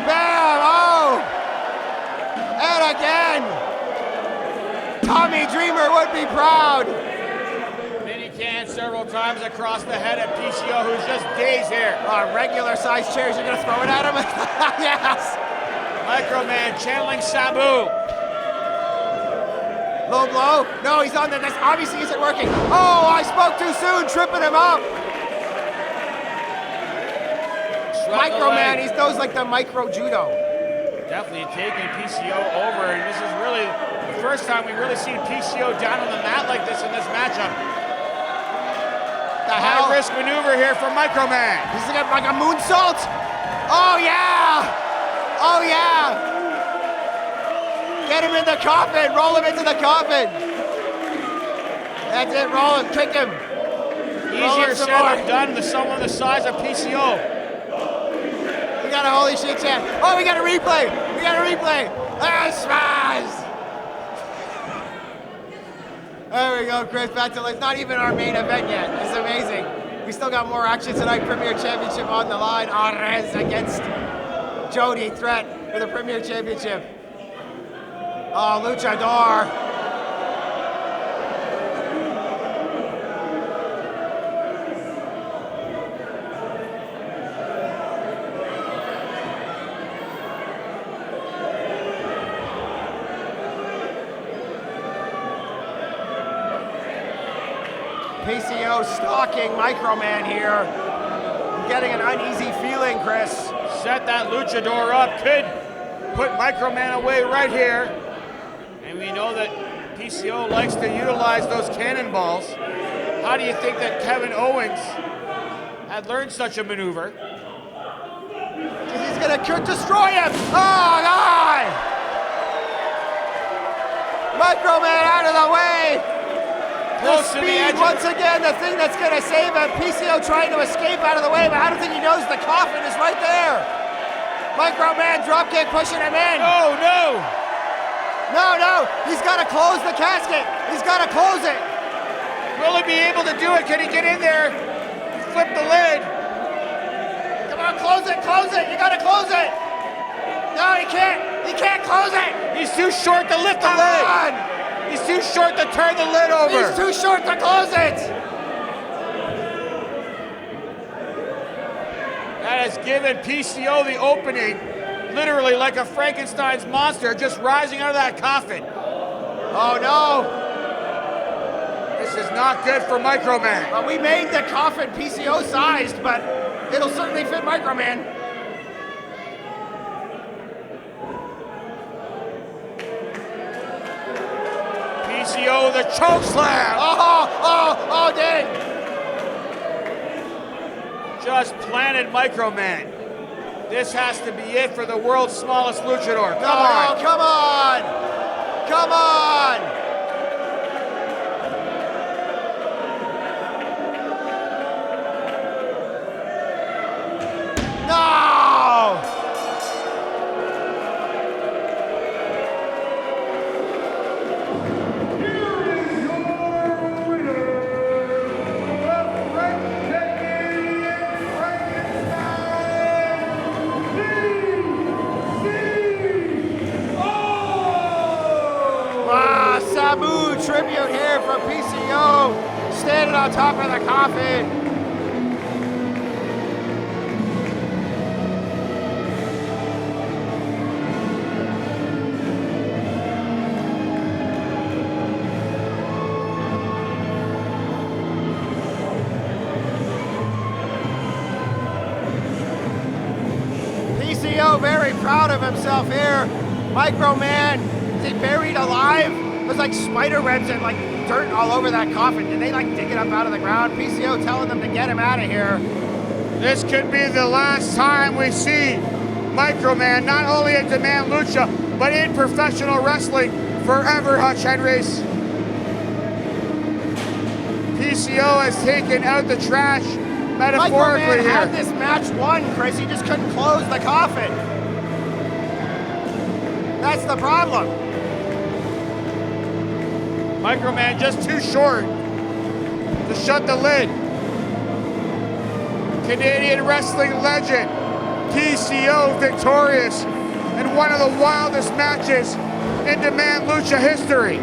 Bam! Oh! And again! Tommy Dreamer would be proud. Mini can several times across the head of PCO, who's just dazed here. Regular sized chairs, you're gonna throw it at him? Yes! Microman channeling Sabu. Low blow? No, he's on this obviously isn't working. Oh, I spoke too soon, tripping him up. Microman, he knows like the micro judo. Definitely taking PCO over, and this is really the first time we've really seen PCO down on the mat like this in this matchup. The hell? High risk maneuver here from Microman. He's like a moonsault. Oh yeah! Oh yeah! Get him in the coffin, roll him into the coffin. That's it, roll him, kick him. Easier said than done with someone the size of PCO. We got a holy shit chant. Oh, we got a replay. Smash! There we go, Chris, back to it's not even our main event yet. It's amazing. We still got more action tonight. Premier Championship on the line. Arez against Jody, threat for the Premier Championship. Oh, Luchador. PCO stalking Microman here. I'm getting an uneasy feeling, Chris. Set that Luchador up, could put Microman away right here. And we know that PCO likes to utilize those cannonballs. How do you think that Kevin Owens had learned such a maneuver? He's gonna destroy him. Oh, God! Microman out of the way. Close the to the speed, edge. once again, the thing that's gonna save him. PCO trying to escape out of the way, but I don't think he knows the coffin is right there. Microman dropkick pushing him in. Oh, no! No, he's gotta close the casket. He's gotta close it. Will he be able to do it? Can he get in there? Flip the lid. Come on, on, close it, you gotta close it. No, he can't close it. He's too short to lift the Come lid. on. He's too short to turn the lid over. He's too short to close it. That has given PCO the opening, literally like a Frankenstein's monster just rising out of that coffin. Oh no. This is not good for Microman. Well, we made the coffin PCO sized, but it'll certainly fit Microman. PCO the choke slam. Oh, dang. Just planted Microman. This has to be it for the world's smallest luchador. Come on. Come on. Come on. No! Wow, Sabu tribute here from PCO, standing on top of the coffin. PCO very proud of himself here. Microman, is he buried alive? There's like spider webs and like dirt all over that coffin. Did they like dig it up out of the ground? PCO telling them to get him out of here. This could be the last time we see Microman, not only at Demand Lucha, but in professional wrestling forever, Hutch Henries. PCO has taken out the trash metaphorically Microman here. had this match won, Chris. He just couldn't close the coffin. That's the problem. Microman just too short to shut the lid. Canadian wrestling legend, PCO victorious in one of the wildest matches in Demand Lucha history.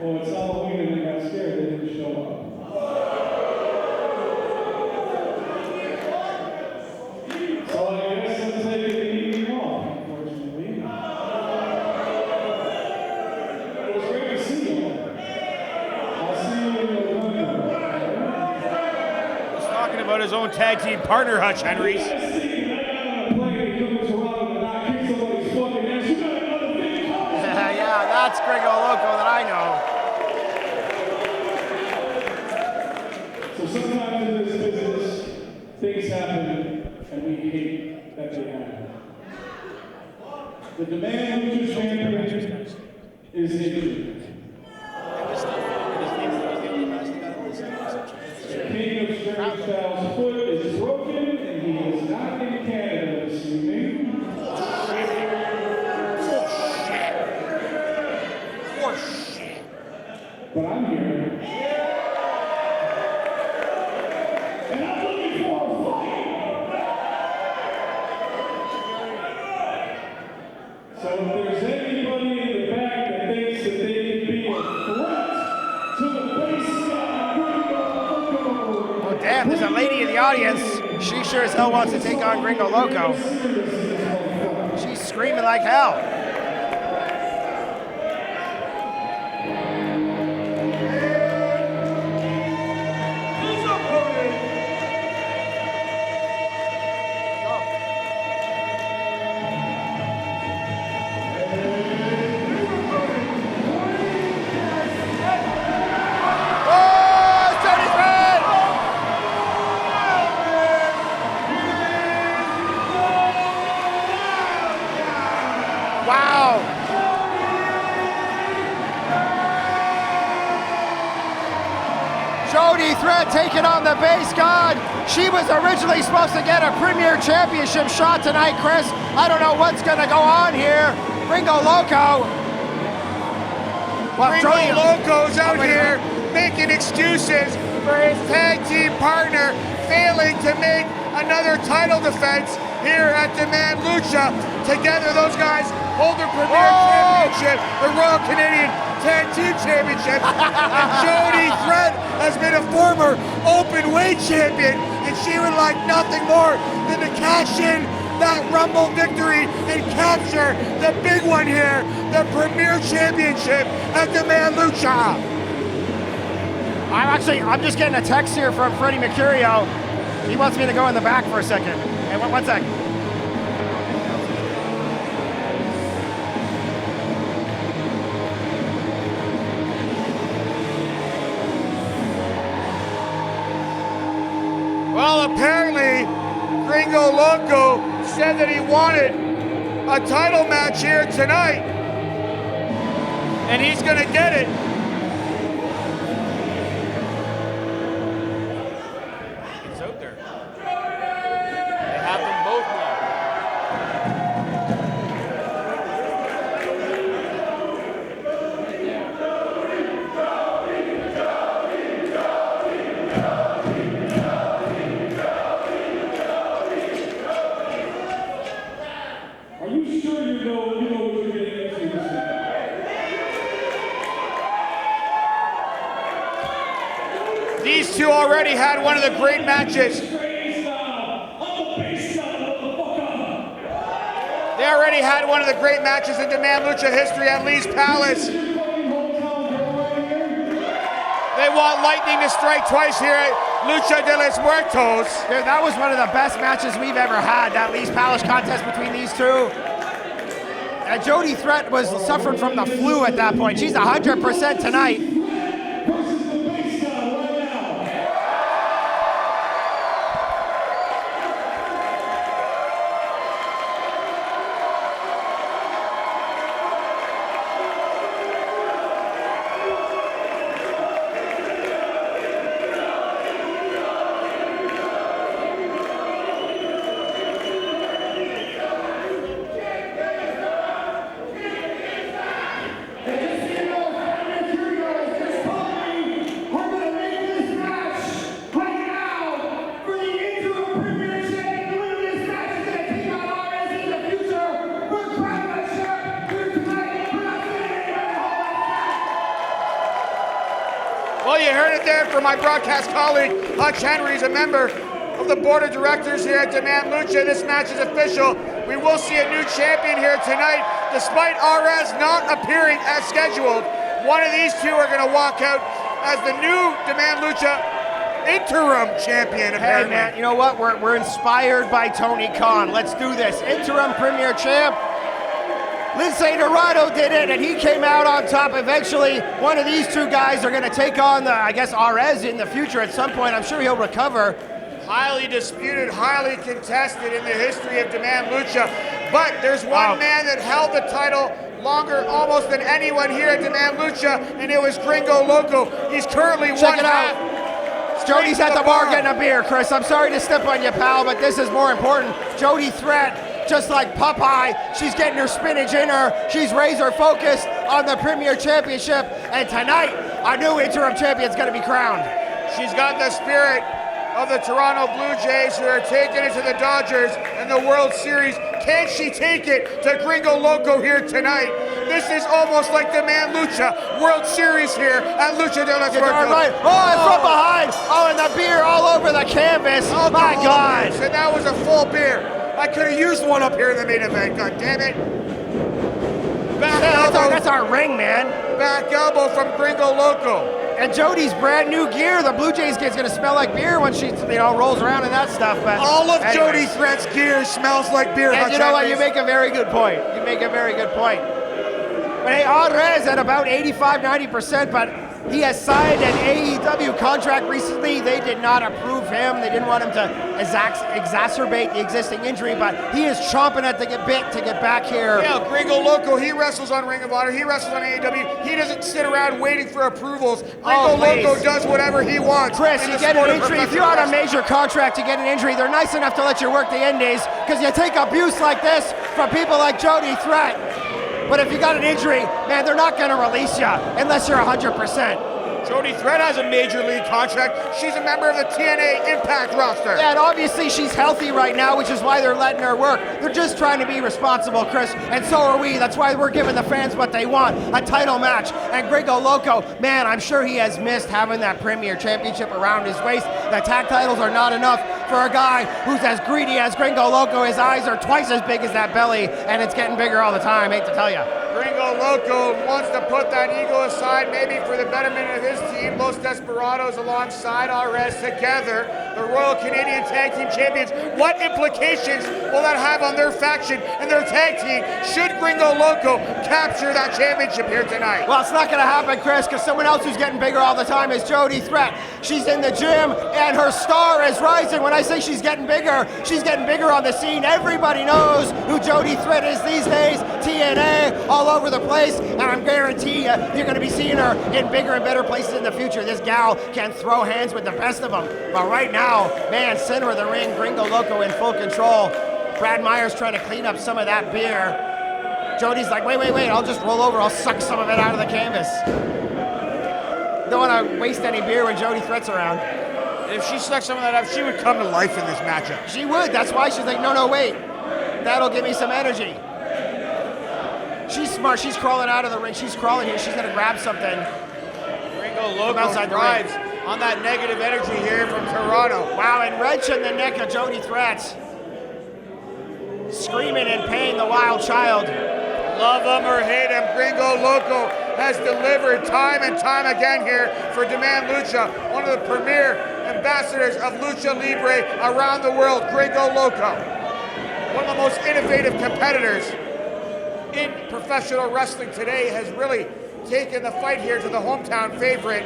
Well, it's Halloween and they got scared. They didn't show up. So I guess I'm taking the evening off, unfortunately. It was great to see you. I'll see you in November. He's talking about his own tag team partner, Hutch Henries. Yeah, that's Gringo Loco that I know. So sometimes in this business, things happen and we hate that they happen. The demand Lucha champion is injured. The king of Strange Styles' foot is broken and he is not in Canada this evening. But I'm here. And I'm looking for a fight. So if there's anybody in the back that thinks that they can be a threat to the base guy, Oh, damn, there's a lady in the audience. She sure as hell wants to take on Gringo Loco. She's screaming like hell. Jody Threat taking on the base god. She was originally supposed to get a Premier Championship shot tonight, Chris. I don't know what's going to go on here. Gringo Loco. Well, Gringo Loco's out here making excuses for his tag team partner failing to make another title defense here at Demand Lucha. Together, those guys hold the Premier Championship, the Royal Canadian Tag Team Championship. And Jody Threat has been a former open weight champion, and she would like nothing more than to cash in that Rumble victory and capture the big one here, the Premier Championship at Demand Lucha. I'm just getting a text here from Freddie Mercurio. He wants me to go in the back for a second. Hey, one sec. Well, apparently, Gringo Loco said that he wanted a title match here tonight, and he's gonna get it. It's out there. They have them both now. are you sure you know what you're getting into this night? These two already had one of the great matches. They already had one of the great matches in Demand Lucha history at Lee's Palace. They want lightning to strike twice here at Lucha de los Muertos. Dude, that was one of the best matches we've ever had, that Lee's Palace contest between these two. And Jody Threat was suffering from the flu at that point. She's 100% tonight. Well, you heard it there from my broadcast colleague, Hutch Henries, a member of the board of directors here at Demand Lucha. This match is official. We will see a new champion here tonight. Despite RS not appearing as scheduled, one of these two are going to walk out as the new Demand Lucha interim champion, apparently. Hey man, you know what? We're inspired by Tony Khan. Let's do this. Interim premier champ. Lindsay Dorado did it, and he came out on top. Eventually, one of these two guys are going to take on the, I guess, RS in the future at some point. I'm sure he'll recover. Highly disputed, highly contested in the history of Demand Lucha. But there's one man that held the title longer almost than anyone here at Demand Lucha, and it was Gringo Loco. He's currently Check it out. Jody's at the bar getting a beer, Chris. I'm sorry to step on you, pal, but this is more important. Jody Threat, just like Popeye, she's getting her spinach in her. She's razor focused on the Premier Championship, and tonight, our new interim champion's gonna be crowned. She's got the spirit of the Toronto Blue Jays, who are taking it to the Dodgers in the World Series. Can she take it to Gringo Loco here tonight? This is almost like Demand Lucha World Series here at Luchador. Right. Oh, and from behind. Oh, and the beer all over the canvas. Oh my God. And that was a full beer. I could have used one up here in the main event. God damn it. That's our ring, man. Back elbow from Gringo Loco. And Jody's brand new gear, the Blue Jays gear, is gonna smell like beer when she, rolls around in that stuff. But all of Jody Threat's gear smells like beer. And you know what? You make a very good point. You make a very good point. But hey, Andres at about 85-90%, but he has signed an AEW contract recently. They did not approve him. They didn't want him to exacerbate the existing injury, but he is chomping at the bit to get back here. Yeah, Gringo Loco, he wrestles on Ring of Honor. He wrestles on AEW. He doesn't sit around waiting for approvals. Gringo Loco does whatever he wants. Chris, you get an injury. If you're on a major contract, you get an injury, they're nice enough to let you work the indies, because you take abuse like this from people like Jody Threat. But if you got an injury, man, they're not going to release you unless you're 100%. Jody Threat has a major league contract. She's a member of the TNA Impact roster. Yeah, and obviously she's healthy right now, which is why they're letting her work. They're just trying to be responsible, Chris, and so are we. That's why we're giving the fans what they want, a title match. And Gringo Loco, man, I'm sure he has missed having that Premier Championship around his waist. The tag titles are not enough for a guy who's as greedy as Gringo Loco. His eyes are twice as big as that belly, and it's getting bigger all the time, hate to tell you. Gringo Loco wants to put that ego aside, maybe for the betterment of his team. Los Desperados alongside RS together, the Royal Canadian Tag Team Champions. What implications will that have on their faction and their tag team should Gringo Loco capture that championship here tonight? Well, it's not going to happen, Chris, because someone else who's getting bigger all the time is Jody Threat. She's in the gym, and her star is rising. When I say she's getting bigger on the scene. Everybody knows who Jody Threat is these days. TNA, all over the place, and I'm guarantee you're going to be seeing her in bigger and better places in the future. This gal can throw hands with the best of them. But right now, man, center of the ring, Gringo Loco in full control. Brad Myers trying to clean up some of that beer. Jody's like, wait, I'll just roll over. I'll suck some of it out of the canvas. Don't want to waste any beer when Jody Threat's around. If she sucks some of that up, she would come to life in this matchup. She would. That's why she's like, no, wait. That'll give me some energy. She's smart. She's crawling out of the ring. She's crawling here. She's going to grab something. Gringo Loco thrives on that negative energy here from Toronto. Wow, and wrench in the neck of Jody Threat. Screaming in pain, the wild child. Love him or hate him, Gringo Loco has delivered time and time again here for Demand Lucha, one of the premier ambassadors of Lucha Libre around the world, Gringo Loco. One of the most innovative competitors in professional wrestling today, has really taken the fight here to the hometown favorite,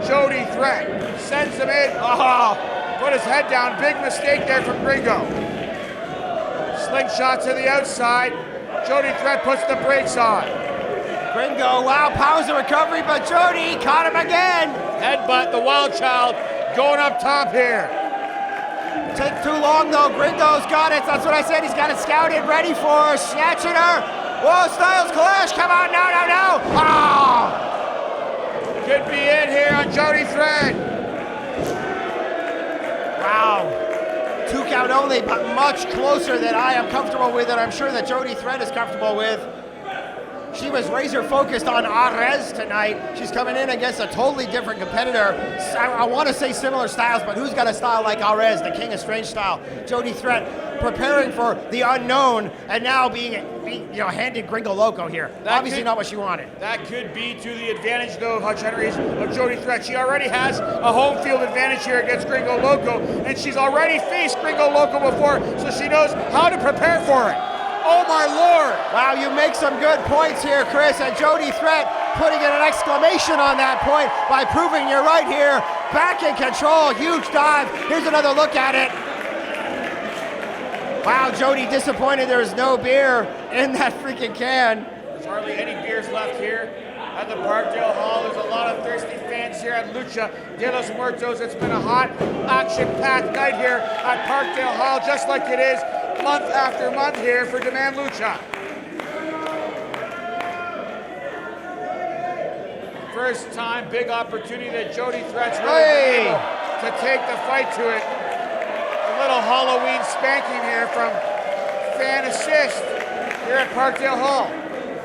Jody Threat. Sends him in, put his head down, big mistake there from Gringo. Slingshot to the outside, Jody Threat puts the brakes on. Gringo, wow, powers of recovery, but Jody caught him again. Headbutt, the wild child going up top here. Take too long though, Gringo's got it, that's what I said, he's got it scouted, ready for her, snatching her. Whoa, Styles Clash, come on, no. Oh! Could be it here on Jody Threat. Wow. 2 count only, but much closer than I am comfortable with, and I'm sure that Jody Threat is comfortable with. she was razor focused on Ares tonight. She's coming in against a totally different competitor. I want to say similar styles, but who's got a style like Ares, the King of Strange style? Jody Threat preparing for the unknown and now being handed Gringo Loco here. Obviously not what she wanted. That could be to the advantage, though, of Hutch Henries, of Jody Threat. She already has a home field advantage here against Gringo Loco, and she's already faced Gringo Loco before, so she knows how to prepare for it. Oh my Lord! Wow, you make some good points here, Chris, and Jody Threat putting in an exclamation on that point by proving you're right here. Back in control, huge dive. Here's another look at it. Wow, Jody disappointed there's no beer in that freaking can. There's hardly any beers left here at the Parkdale Hall. There's a lot of thirsty fans here at Lucha de los Muertos. It's been a hot, action-packed night here at Parkdale Hall, just like it is month after month here for Demand Lucha. First time, big opportunity that Jody Threat's really able to take the fight to it. A little Halloween spanking here from Fan Assist here at Parkdale Hall.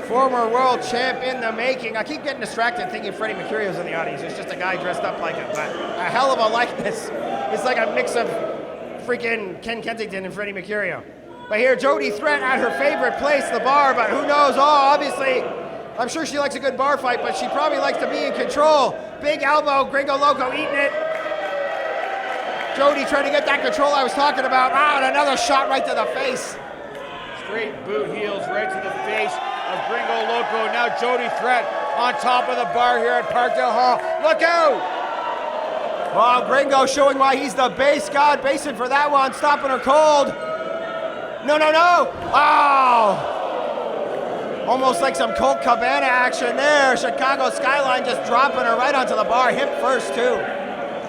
Former world champ in the making. I keep getting distracted thinking Freddie Mercurio's in the audience. It's just a guy dressed up like him, but a hell of a likeness. It's like a mix of freaking Ken Kensington and Freddie Mercurio. But here, Jody Threat at her favorite place, the bar, but who knows? Oh, obviously, I'm sure she likes a good bar fight, but she probably likes to be in control. Big elbow, Gringo Loco eating it. Jody trying to get that control I was talking about. Wow, and another shot right to the face. Straight boot heels right to the face of Gringo Loco. Now Jody Threat on top of the bar here at Parkdale Hall. Look out! Wow, Gringo showing why he's the base god. Basing for that one, stopping her cold. No, no, no! Oh! Almost like some Colt Cabana action there. Chicago Skyline just dropping her right onto the bar, hip first too.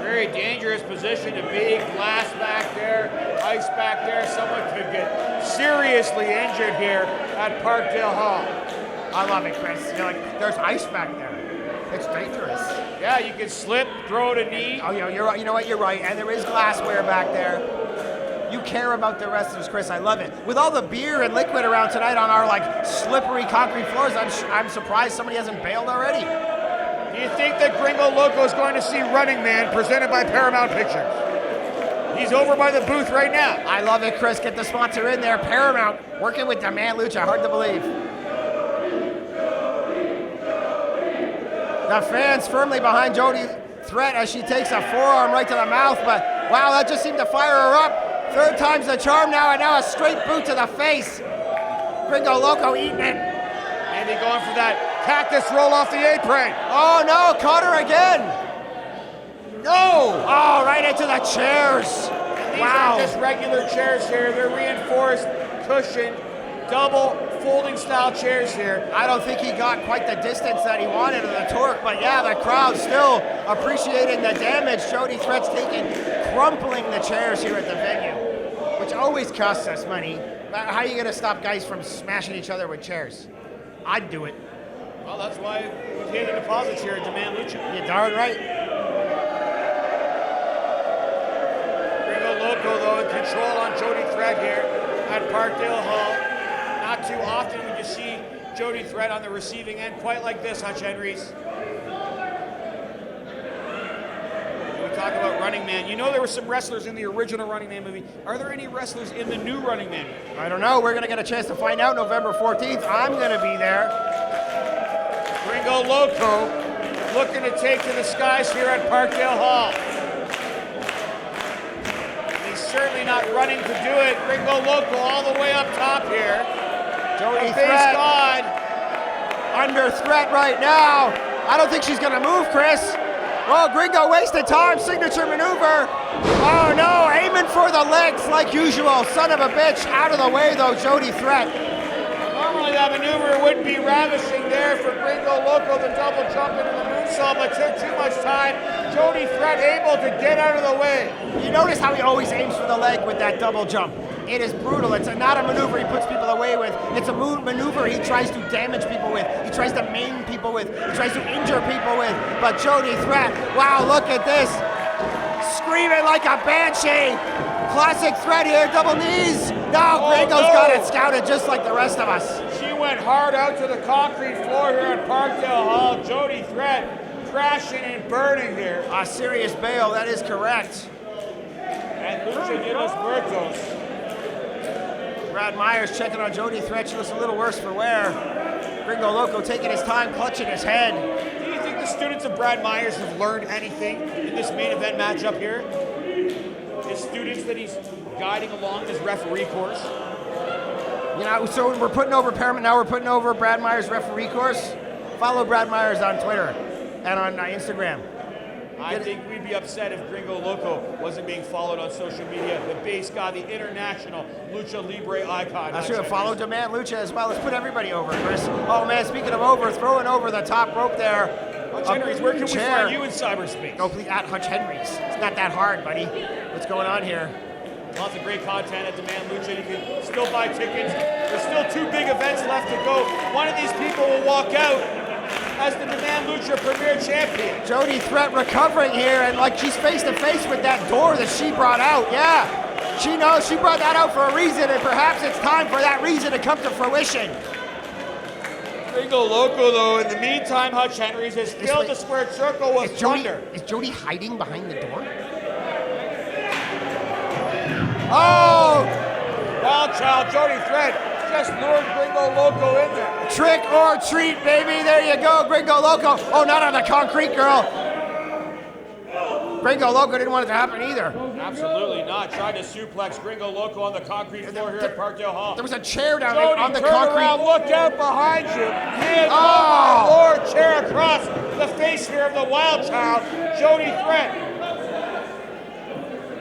Very dangerous position to be. Glass back there, ice back there. Someone could get seriously injured here at Parkdale Hall. I love it, Chris. You're like, there's ice back there. It's dangerous. Yeah, you could slip, throw it a knee. Oh, yeah, you're right. You know what? You're right. And there is glassware back there. You care about the wrestlers, Chris. I love it. With all the beer and liquid around tonight on our slippery concrete floors, I'm surprised somebody hasn't bailed already. Do you think that Gringo Loco is going to see Running Man presented by Paramount Pictures? He's over by the booth right now. I love it, Chris. Get the sponsor in there. Paramount working with Demand Lucha. Hard to believe. The fans firmly behind Jody Threat as she takes a forearm right to the mouth, but wow, that just seemed to fire her up. Third time's the charm now, and now a straight boot to the face. Gringo Loco eating it. And he going for that cactus roll off the apron. Oh no, caught her again. No! Oh, right into the chairs. These Wow. aren't just regular chairs here. They're reinforced, cushioned, double folding style chairs here. I don't think he got quite the distance that he wanted of the torque, but yeah, the crowd still appreciating the damage Jody Threat's taking, crumpling the chairs here at the venue, which always costs us money. How are you going to stop guys from smashing each other with chairs? I'd do it. Well, that's why we pay the deposits here at Demand Lucha. You're darn right. Gringo Loco, though, in control on Jody Threat here at Parkdale Hall. Not too often would you see Jody Threat on the receiving end quite like this, Hutch Henries. We talk about Running Man. You know there were some wrestlers in the original Running Man movie. Are there any wrestlers in the new Running Man movie? I don't know. We're going to get a chance to find out November 14th. I'm going to be there. Gringo Loco looking to take to the skies here at Parkdale Hall. He's certainly not running to do it. Gringo Loco all the way up top here. Jody Face Threat God. under threat right now. I don't think she's going to move, Chris. Well, Gringo wasted time. Signature maneuver. Oh, no. Aiming for the legs like usual. Son of a bitch. Out of the way, though, Jody Threat. Normally that maneuver would be ravishing there for Gringo Loco, the double jump into the moonsault, but took too much time. Jody Threat able to get out of the way. You notice how he always aims for the leg with that double jump. It is brutal. It's not a maneuver he puts people away with. It's a maneuver he tries to damage people with. He tries to maim people with. He tries to injure people with. But Jody Threat, wow, look at this. Screaming like a banshee. Classic Threat here, double knees. No, Gringo's got it scouted just like the rest of us. She went hard out to the concrete floor here at Parkdale Hall. Jody Threat crashing and burning here. A serious bail, that is correct. And Lucha de los Muertos. Brad Myers checking on Jody Threat. She looks a little worse for wear. Gringo Loco taking his time, clutching his head. Do you think the students of Brad Myers have learned anything in this main event matchup here? The students that he's guiding along his referee course? You know, so we're putting over Paramount, now we're putting over Brad Myers' referee course. Follow Brad Myers on Twitter and on Instagram. I think we'd be upset if Gringo Loco wasn't being followed on social media. The base guy, the international Lucha Libre icon. I should have followed Demand Lucha as well. Let's put everybody over, Chris. Oh man, speaking of over, throwing over the top rope there. Hutch Henries, where can we find you in cyberspace? Go please at Hutch Henries. It's not that hard, buddy. What's going on here? Lots of great content at Demand Lucha. You can still buy tickets. There's still 2 big events left to go. One of these people will walk out as the Demand Lucha Premier Champion. Jody Threat recovering here, and like she's face to face with that door that she brought out. Yeah, she knows she brought that out for a reason, and perhaps it's time for that reason to come to fruition. Gringo Loco, though, in the meantime, Hutch Henries has filled the squared circle with thunder. Is Jody hiding behind the door? Oh! Wild Child, Jody Threat just lured Gringo Loco in there. Trick or treat, baby. There you go, Gringo Loco. Oh, not on the concrete, girl. Gringo Loco didn't want it to happen either. Absolutely not. Tried to suplex Gringo Loco on the concrete floor here at Parkdale Hall. There was a chair down there on the turn concrete. Around, look out behind you. Hands on the floor, chair across the face here of the Wild Child, Jody Threat.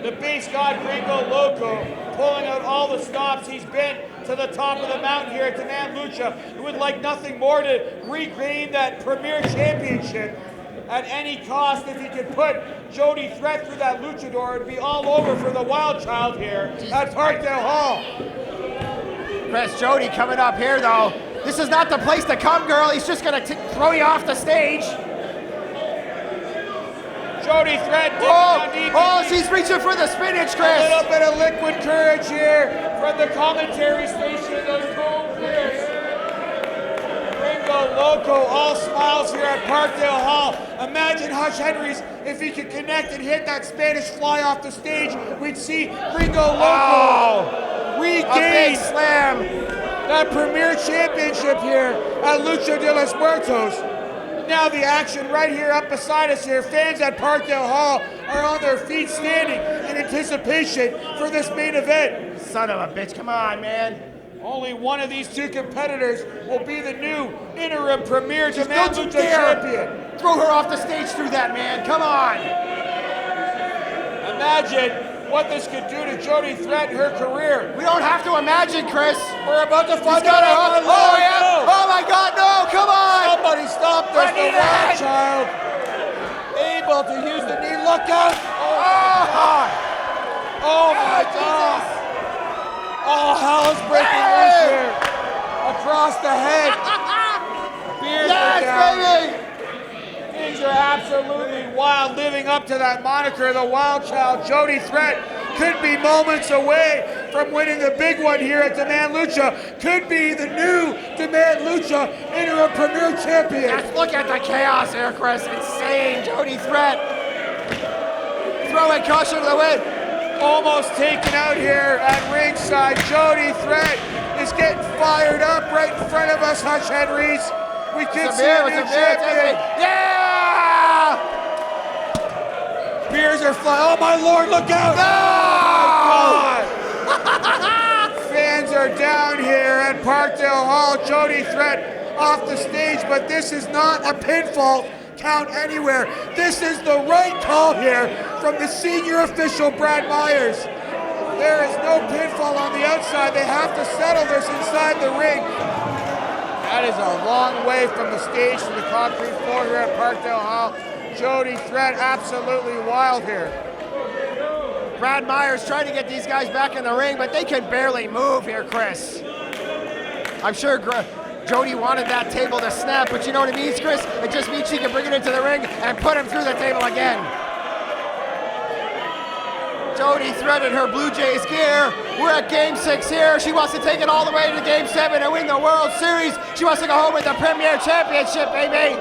The base god Gringo Loco pulling out all the stops. He's been to the top of the mountain here at Demand Lucha. He would like nothing more to regain that Premier Championship at any cost. If he could put Jody Threat through that luchador, it'd be all over for the Wild Child here at Parkdale Hall. Chris, Jody coming up here though. This is not the place to come, girl. He's just gonna throw you off the stage. Jody Threat. Oh, she's reaching for the spinach, Chris. A little bit of liquid courage here from the commentary station. Those cold players. Gringo Loco, all smiles here at Parkdale Hall. Imagine Hutch Henries if he could connect and hit that Spanish fly off the stage. We'd see Gringo Loco regain a big slam. That Premier Championship here at Lucha de los Muertos. Now the action right here up beside us here. Fans at Parkdale Hall are on their feet standing in anticipation for this main event. Son of a bitch, come on, man. Only one of these 2 competitors will be the new interim Premier Demand Lucha Champion. Throw her off the stage through that, man. Come on. Imagine what this could do to Jody Threat in her career. We don't have to imagine, Chris. We're about to find out. out. Oh, yeah. Oh, my God, no. Come on. Somebody stop this. The Wild Child able to use the knee. Look out. Oh my God. Oh, hell is breaking loose here. Across the head. Beers are down. Baby. Things are absolutely wild. Living up to that moniker, the Wild Child, Jody Threat, could be moments away from winning the big one here at Demand Lucha. Could be the new Demand Lucha interim Premier Champion. Just look at the chaos here, Chris. Insane. Jody Threat. Throwing caution to the wind. Almost taken out here at ringside. Jody Threat is getting fired up right in front of us, Hutch Henries. We could see a new champion. Yeah! Beers are flying. Oh my Lord, look out! Oh my God! Fans are down here at Parkdale Hall. Jody Threat off the stage, but this is not a pinfall count anywhere. This is the right call here from the senior official, Brad Myers. There is no pinfall on the outside. They have to settle this inside the ring. That is a long way from the stage to the concrete floor here at Parkdale Hall. Jody Threat absolutely wild here. Brad Myers trying to get these guys back in the ring, but they can barely move here, Chris. I'm sure Jody wanted that table to snap, but you know what it means, Chris? It just means she can bring it into the ring and put him through the table again. Jody threaded her Blue Jays gear. We're at Game 6 here. She wants to take it all the way to Game 7 and win the World Series. She wants to go home with the Premier Championship, baby.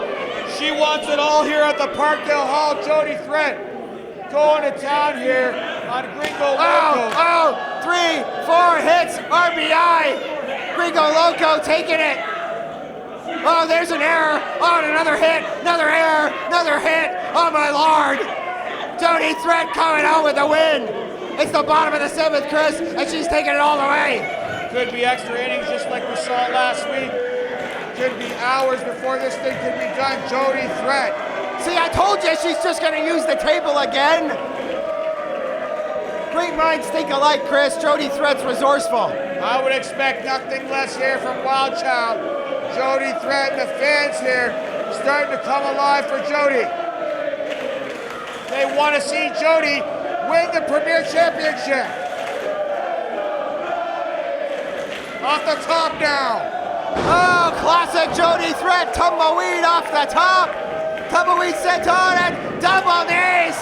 She wants it all here at the Parkdale Hall. Jody Threat going to town here on Gringo Loco. Oh, 3, 4 hits, RBI. Gringo Loco taking it. Oh, there's an error. Oh, and another hit, another error, another hit. Oh, my Lord. Jody Threat coming out with the win. It's the bottom of the 7th, Chris, and she's taking it all the way. Could be extra innings just like we saw last week. Could be hours before this thing could be done. Jody Threat. See, I told you she's just going to use the table again. Great minds think alike, Chris. Jody Threat's resourceful. I would expect nothing less here from Wild Child. Jody Threat and the fans here starting to come alive for Jody. They want to see Jody win the Premier Championship. Off the top now. Oh, classic Jody Threat, tumbleweed off the top. Tumbleweed sent on and double knees.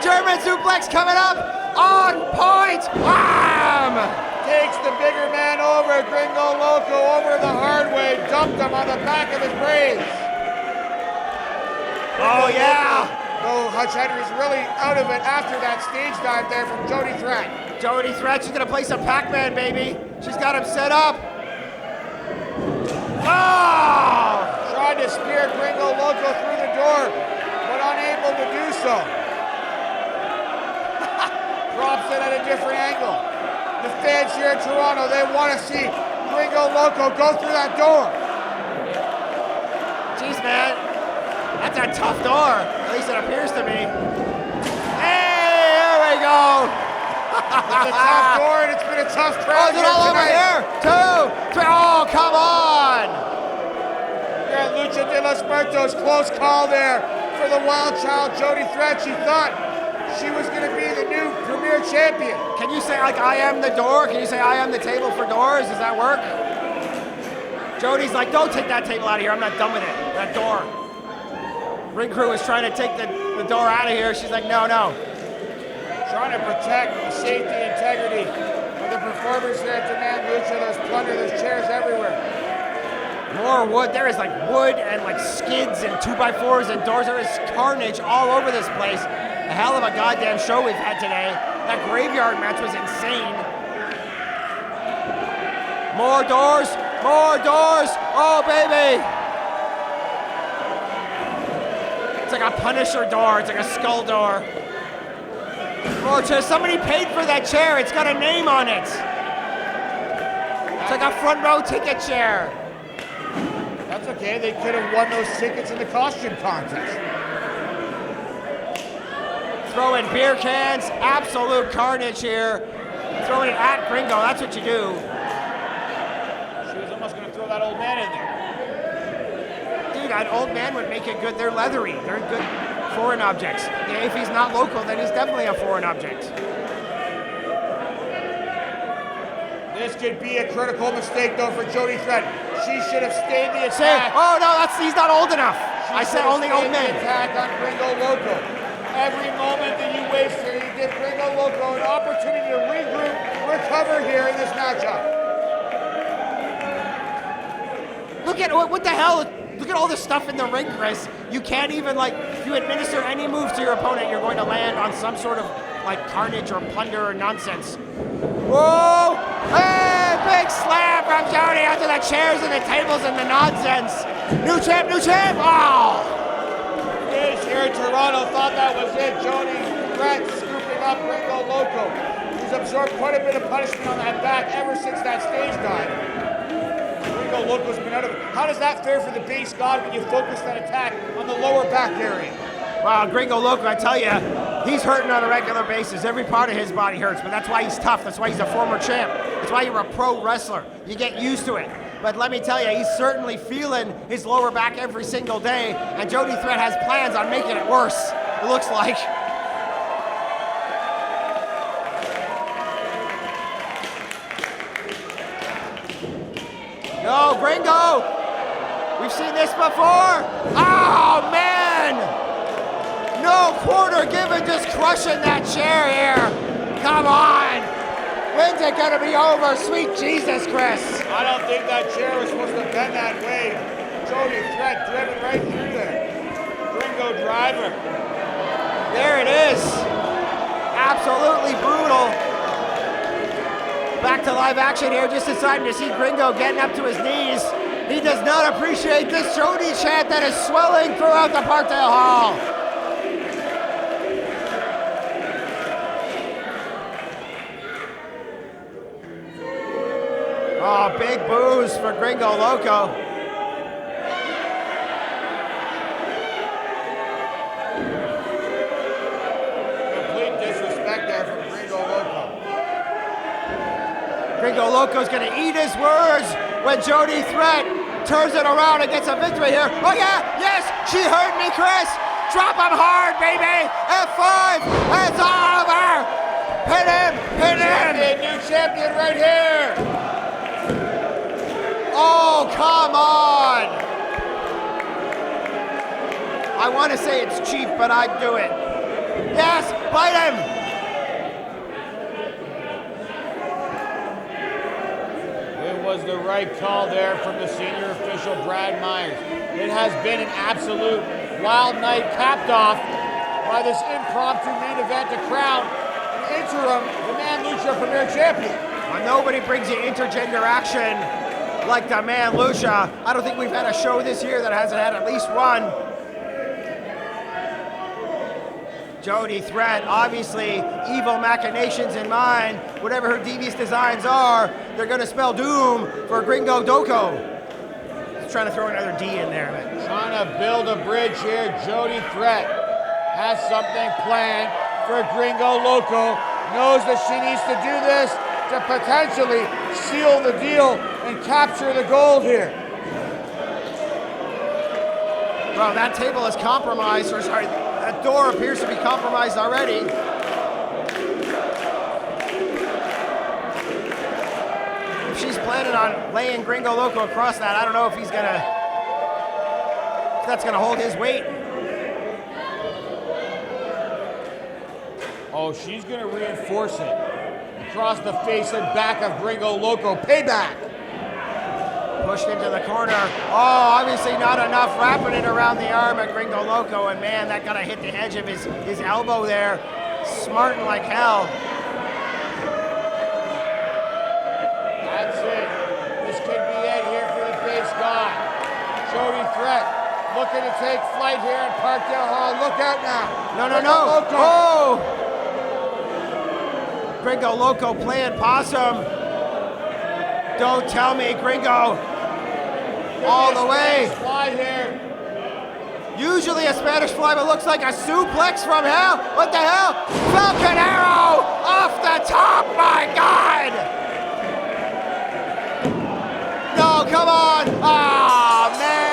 German suplex coming up on point. Wham! Takes the bigger man over, Gringo Loco over the hard way, dumped him on the back of his brains. Oh, yeah. Oh, Hutch Henry's really out of it after that stage dive there from Jody Threat. Jody Threat, she's gonna play some Pac-Man, baby. She's got him set up. Oh! Tried to spear Gringo Loco through the door, but unable to do so. Drops it at a different angle. The fans here in Toronto, they want to see Gringo Loco go through that door. Jeez, man. That's a tough door. At least it appears to me. Hey, there we go. It's a tough door and it's been a tough crowd. Oh, is it all over here? 2, 3. Oh, come on. Yeah, Lucha de los Muertos, close call there for the Wild Child, Jody Threat. She thought she was going to be the new Premier Champion. Can you say, like, I am the door? Can you say, I am the table for doors? Does that work? Jody's like, don't take that table out of here. I'm not done with it. That door. Ring crew is trying to take the door out of here. She's like, no, no. Trying to protect the safety and integrity of the performers here at Demand Lucha. There's plunder, there's chairs everywhere. More wood. There is like wood and like skids and 2x4s and doors. There is carnage all over this place. A hell of a goddamn show we've had today. That graveyard match was insane. More doors, more doors. Oh, baby. It's like a Punisher door. It's like a skull door. More chairs. Somebody paid for that chair. It's got a name on it. It's like a front row ticket chair. That's okay. They could have won those tickets in the costume contest. Throwing beer cans, absolute carnage here. Throwing it at Gringo, that's what you do. She was almost going to throw that old man in there. Dude, that old man would make it good. They're leathery. They're good foreign objects. Yeah, if he's not local, then he's definitely a foreign object. This could be a critical mistake, though, for Jody Threat. She should have stayed the attack. Oh, no, he's not old enough. I said only old men. Attack on Gringo Loco. Every moment that you waste here, you give Gringo Loco an opportunity to regroup, recover here in this matchup. Look at what the hell? Look at all the stuff in the ring, Chris. You can't even, like, if you administer any moves to your opponent, you're going to land on some sort of, like, carnage or plunder or nonsense. Whoa! Hey, big slam from Jody onto the chairs and the tables and the nonsense. New champ, new champ! Oh! Here in Toronto thought that was it. Jody Threat scooping up Gringo Loco. He's absorbed quite a bit of punishment on that back ever since that stage dive. Gringo Loco's been out of it. How does that fare for the base god when you focus that attack on the lower back area? Wow, Gringo Loco, I tell you, he's hurting on a regular basis. Every part of his body hurts, but that's why he's tough. That's why he's a former champ. That's why you're a pro wrestler. You get used to it. But let me tell you, he's certainly feeling his lower back every single day, and Jody Threat has plans on making it worse, it looks like. No, Gringo! We've seen this before! Oh, man! No quarter given, just crushing that chair here. come on! When's it gonna be over? Sweet Jesus, Chris. I don't think that chair was supposed to bend that way. Jody Threat driven right through there. Gringo driver. There it is. Absolutely brutal. Back to live action here, just in time to see Gringo getting up to his knees. He does not appreciate this Jody chant that is swelling throughout the Parkdale Hall. Oh, big boos for Gringo Loco. Complete disrespect there from Gringo Loco. Gringo Loco's gonna eat his words when Jody Threat turns it around and gets a victory here. Oh yeah, yes, she heard me, Chris. Drop him hard, baby. F5, it's over. Hit him, hit him. New champion right here. Oh, come on. I want to say it's cheap, but I'd do it. Yes, bite him. It was the right call there from the senior official, Brad Myers. It has been an absolute wild night, capped off by this impromptu main event to crown an interim the Man Lucha Premier Champion. Well, nobody brings you intergender action like the Man Lucha. I don't think we've had a show this year that hasn't had at least one. Jody Threat, obviously, evil machinations in mind. Whatever her devious designs are, they're gonna spell doom for Gringo Loco. Just trying to throw another D in there, man. Trying to build a bridge here. Jody Threat has something planned for Gringo Loco. Knows that she needs to do this to potentially seal the deal and capture the gold here. Bro, that table is compromised, or sorry, that door appears to be compromised already. If she's planning on laying Gringo Loco across that, I don't know if if that's gonna hold his weight. Oh, she's gonna reinforce it across the face and back of Gringo Loco. Payback. Pushed into the corner. Oh, obviously not enough wrapping it around the arm of Gringo Loco, and man, that gotta hit the edge of his elbow there. Smarting like hell. That's it. This could be it here for the base guy. Jody Threat looking to take flight here in Parkdale Hall. Look out now. No. Loco. Oh! Gringo Loco playing possum. Don't tell me, Gringo. All the way. Fly here. Usually a Spanish fly, but looks like a suplex from hell. What the hell? Falcon Arrow off the top, my God! No, come on. Oh, man.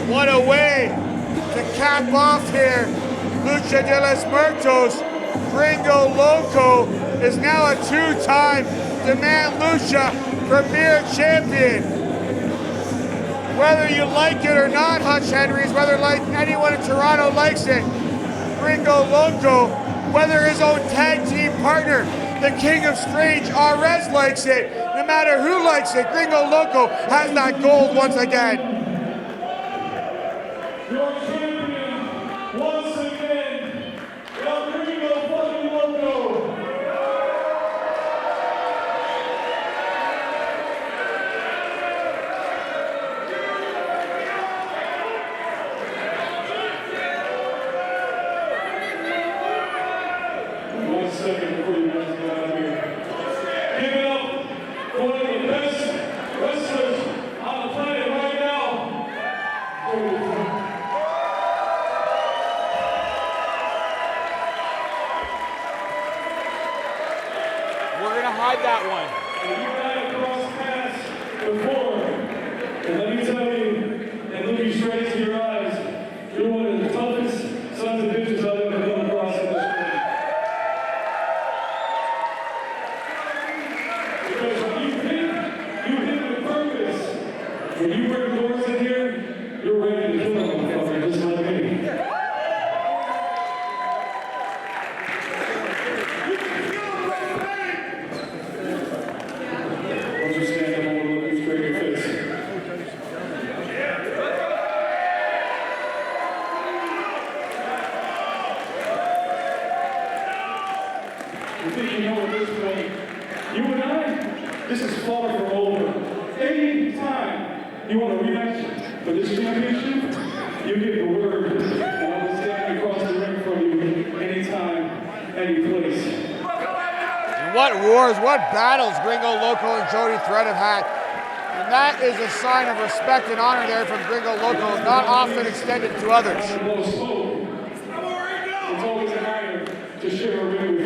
What a way to cap off here. Lucha de los Muertos. Gringo Loco is now a two-time Demand Lucha Premier Champion. Whether you like it or not, Hutch Henries, whether like anyone in Toronto likes it, Gringo Loco, whether his own tag team partner, the King of Strange, RS, likes it, no matter who likes it, Gringo Loco has that gold once again. Your champion, once again, El Gringo fucking Loco. second before you guys get out of here. Give it up for one of the best wrestlers on the planet right now. We're gonna hide that one. You and I have crossed paths before, and let me tell you, and look you straight into your eyes, you're one of the toughest sons of bitches I've ever come across in this ring. Because when you hit with purpose. When you bring doors in here, you're ready to kill them, motherfucker, just like me. Don't just stand up and look you straight in your face. You think you know at this point, you and I, this is far from over. Any time you want a rematch for this championship, you give the word, and I will stand across the ring from you anytime, any place. And what wars, what battles Gringo, Loco, and Jody Thread have had. And that is a sign of respect and honor there from Gringo Loco, not often extended to others. It's always an honor to share a ring with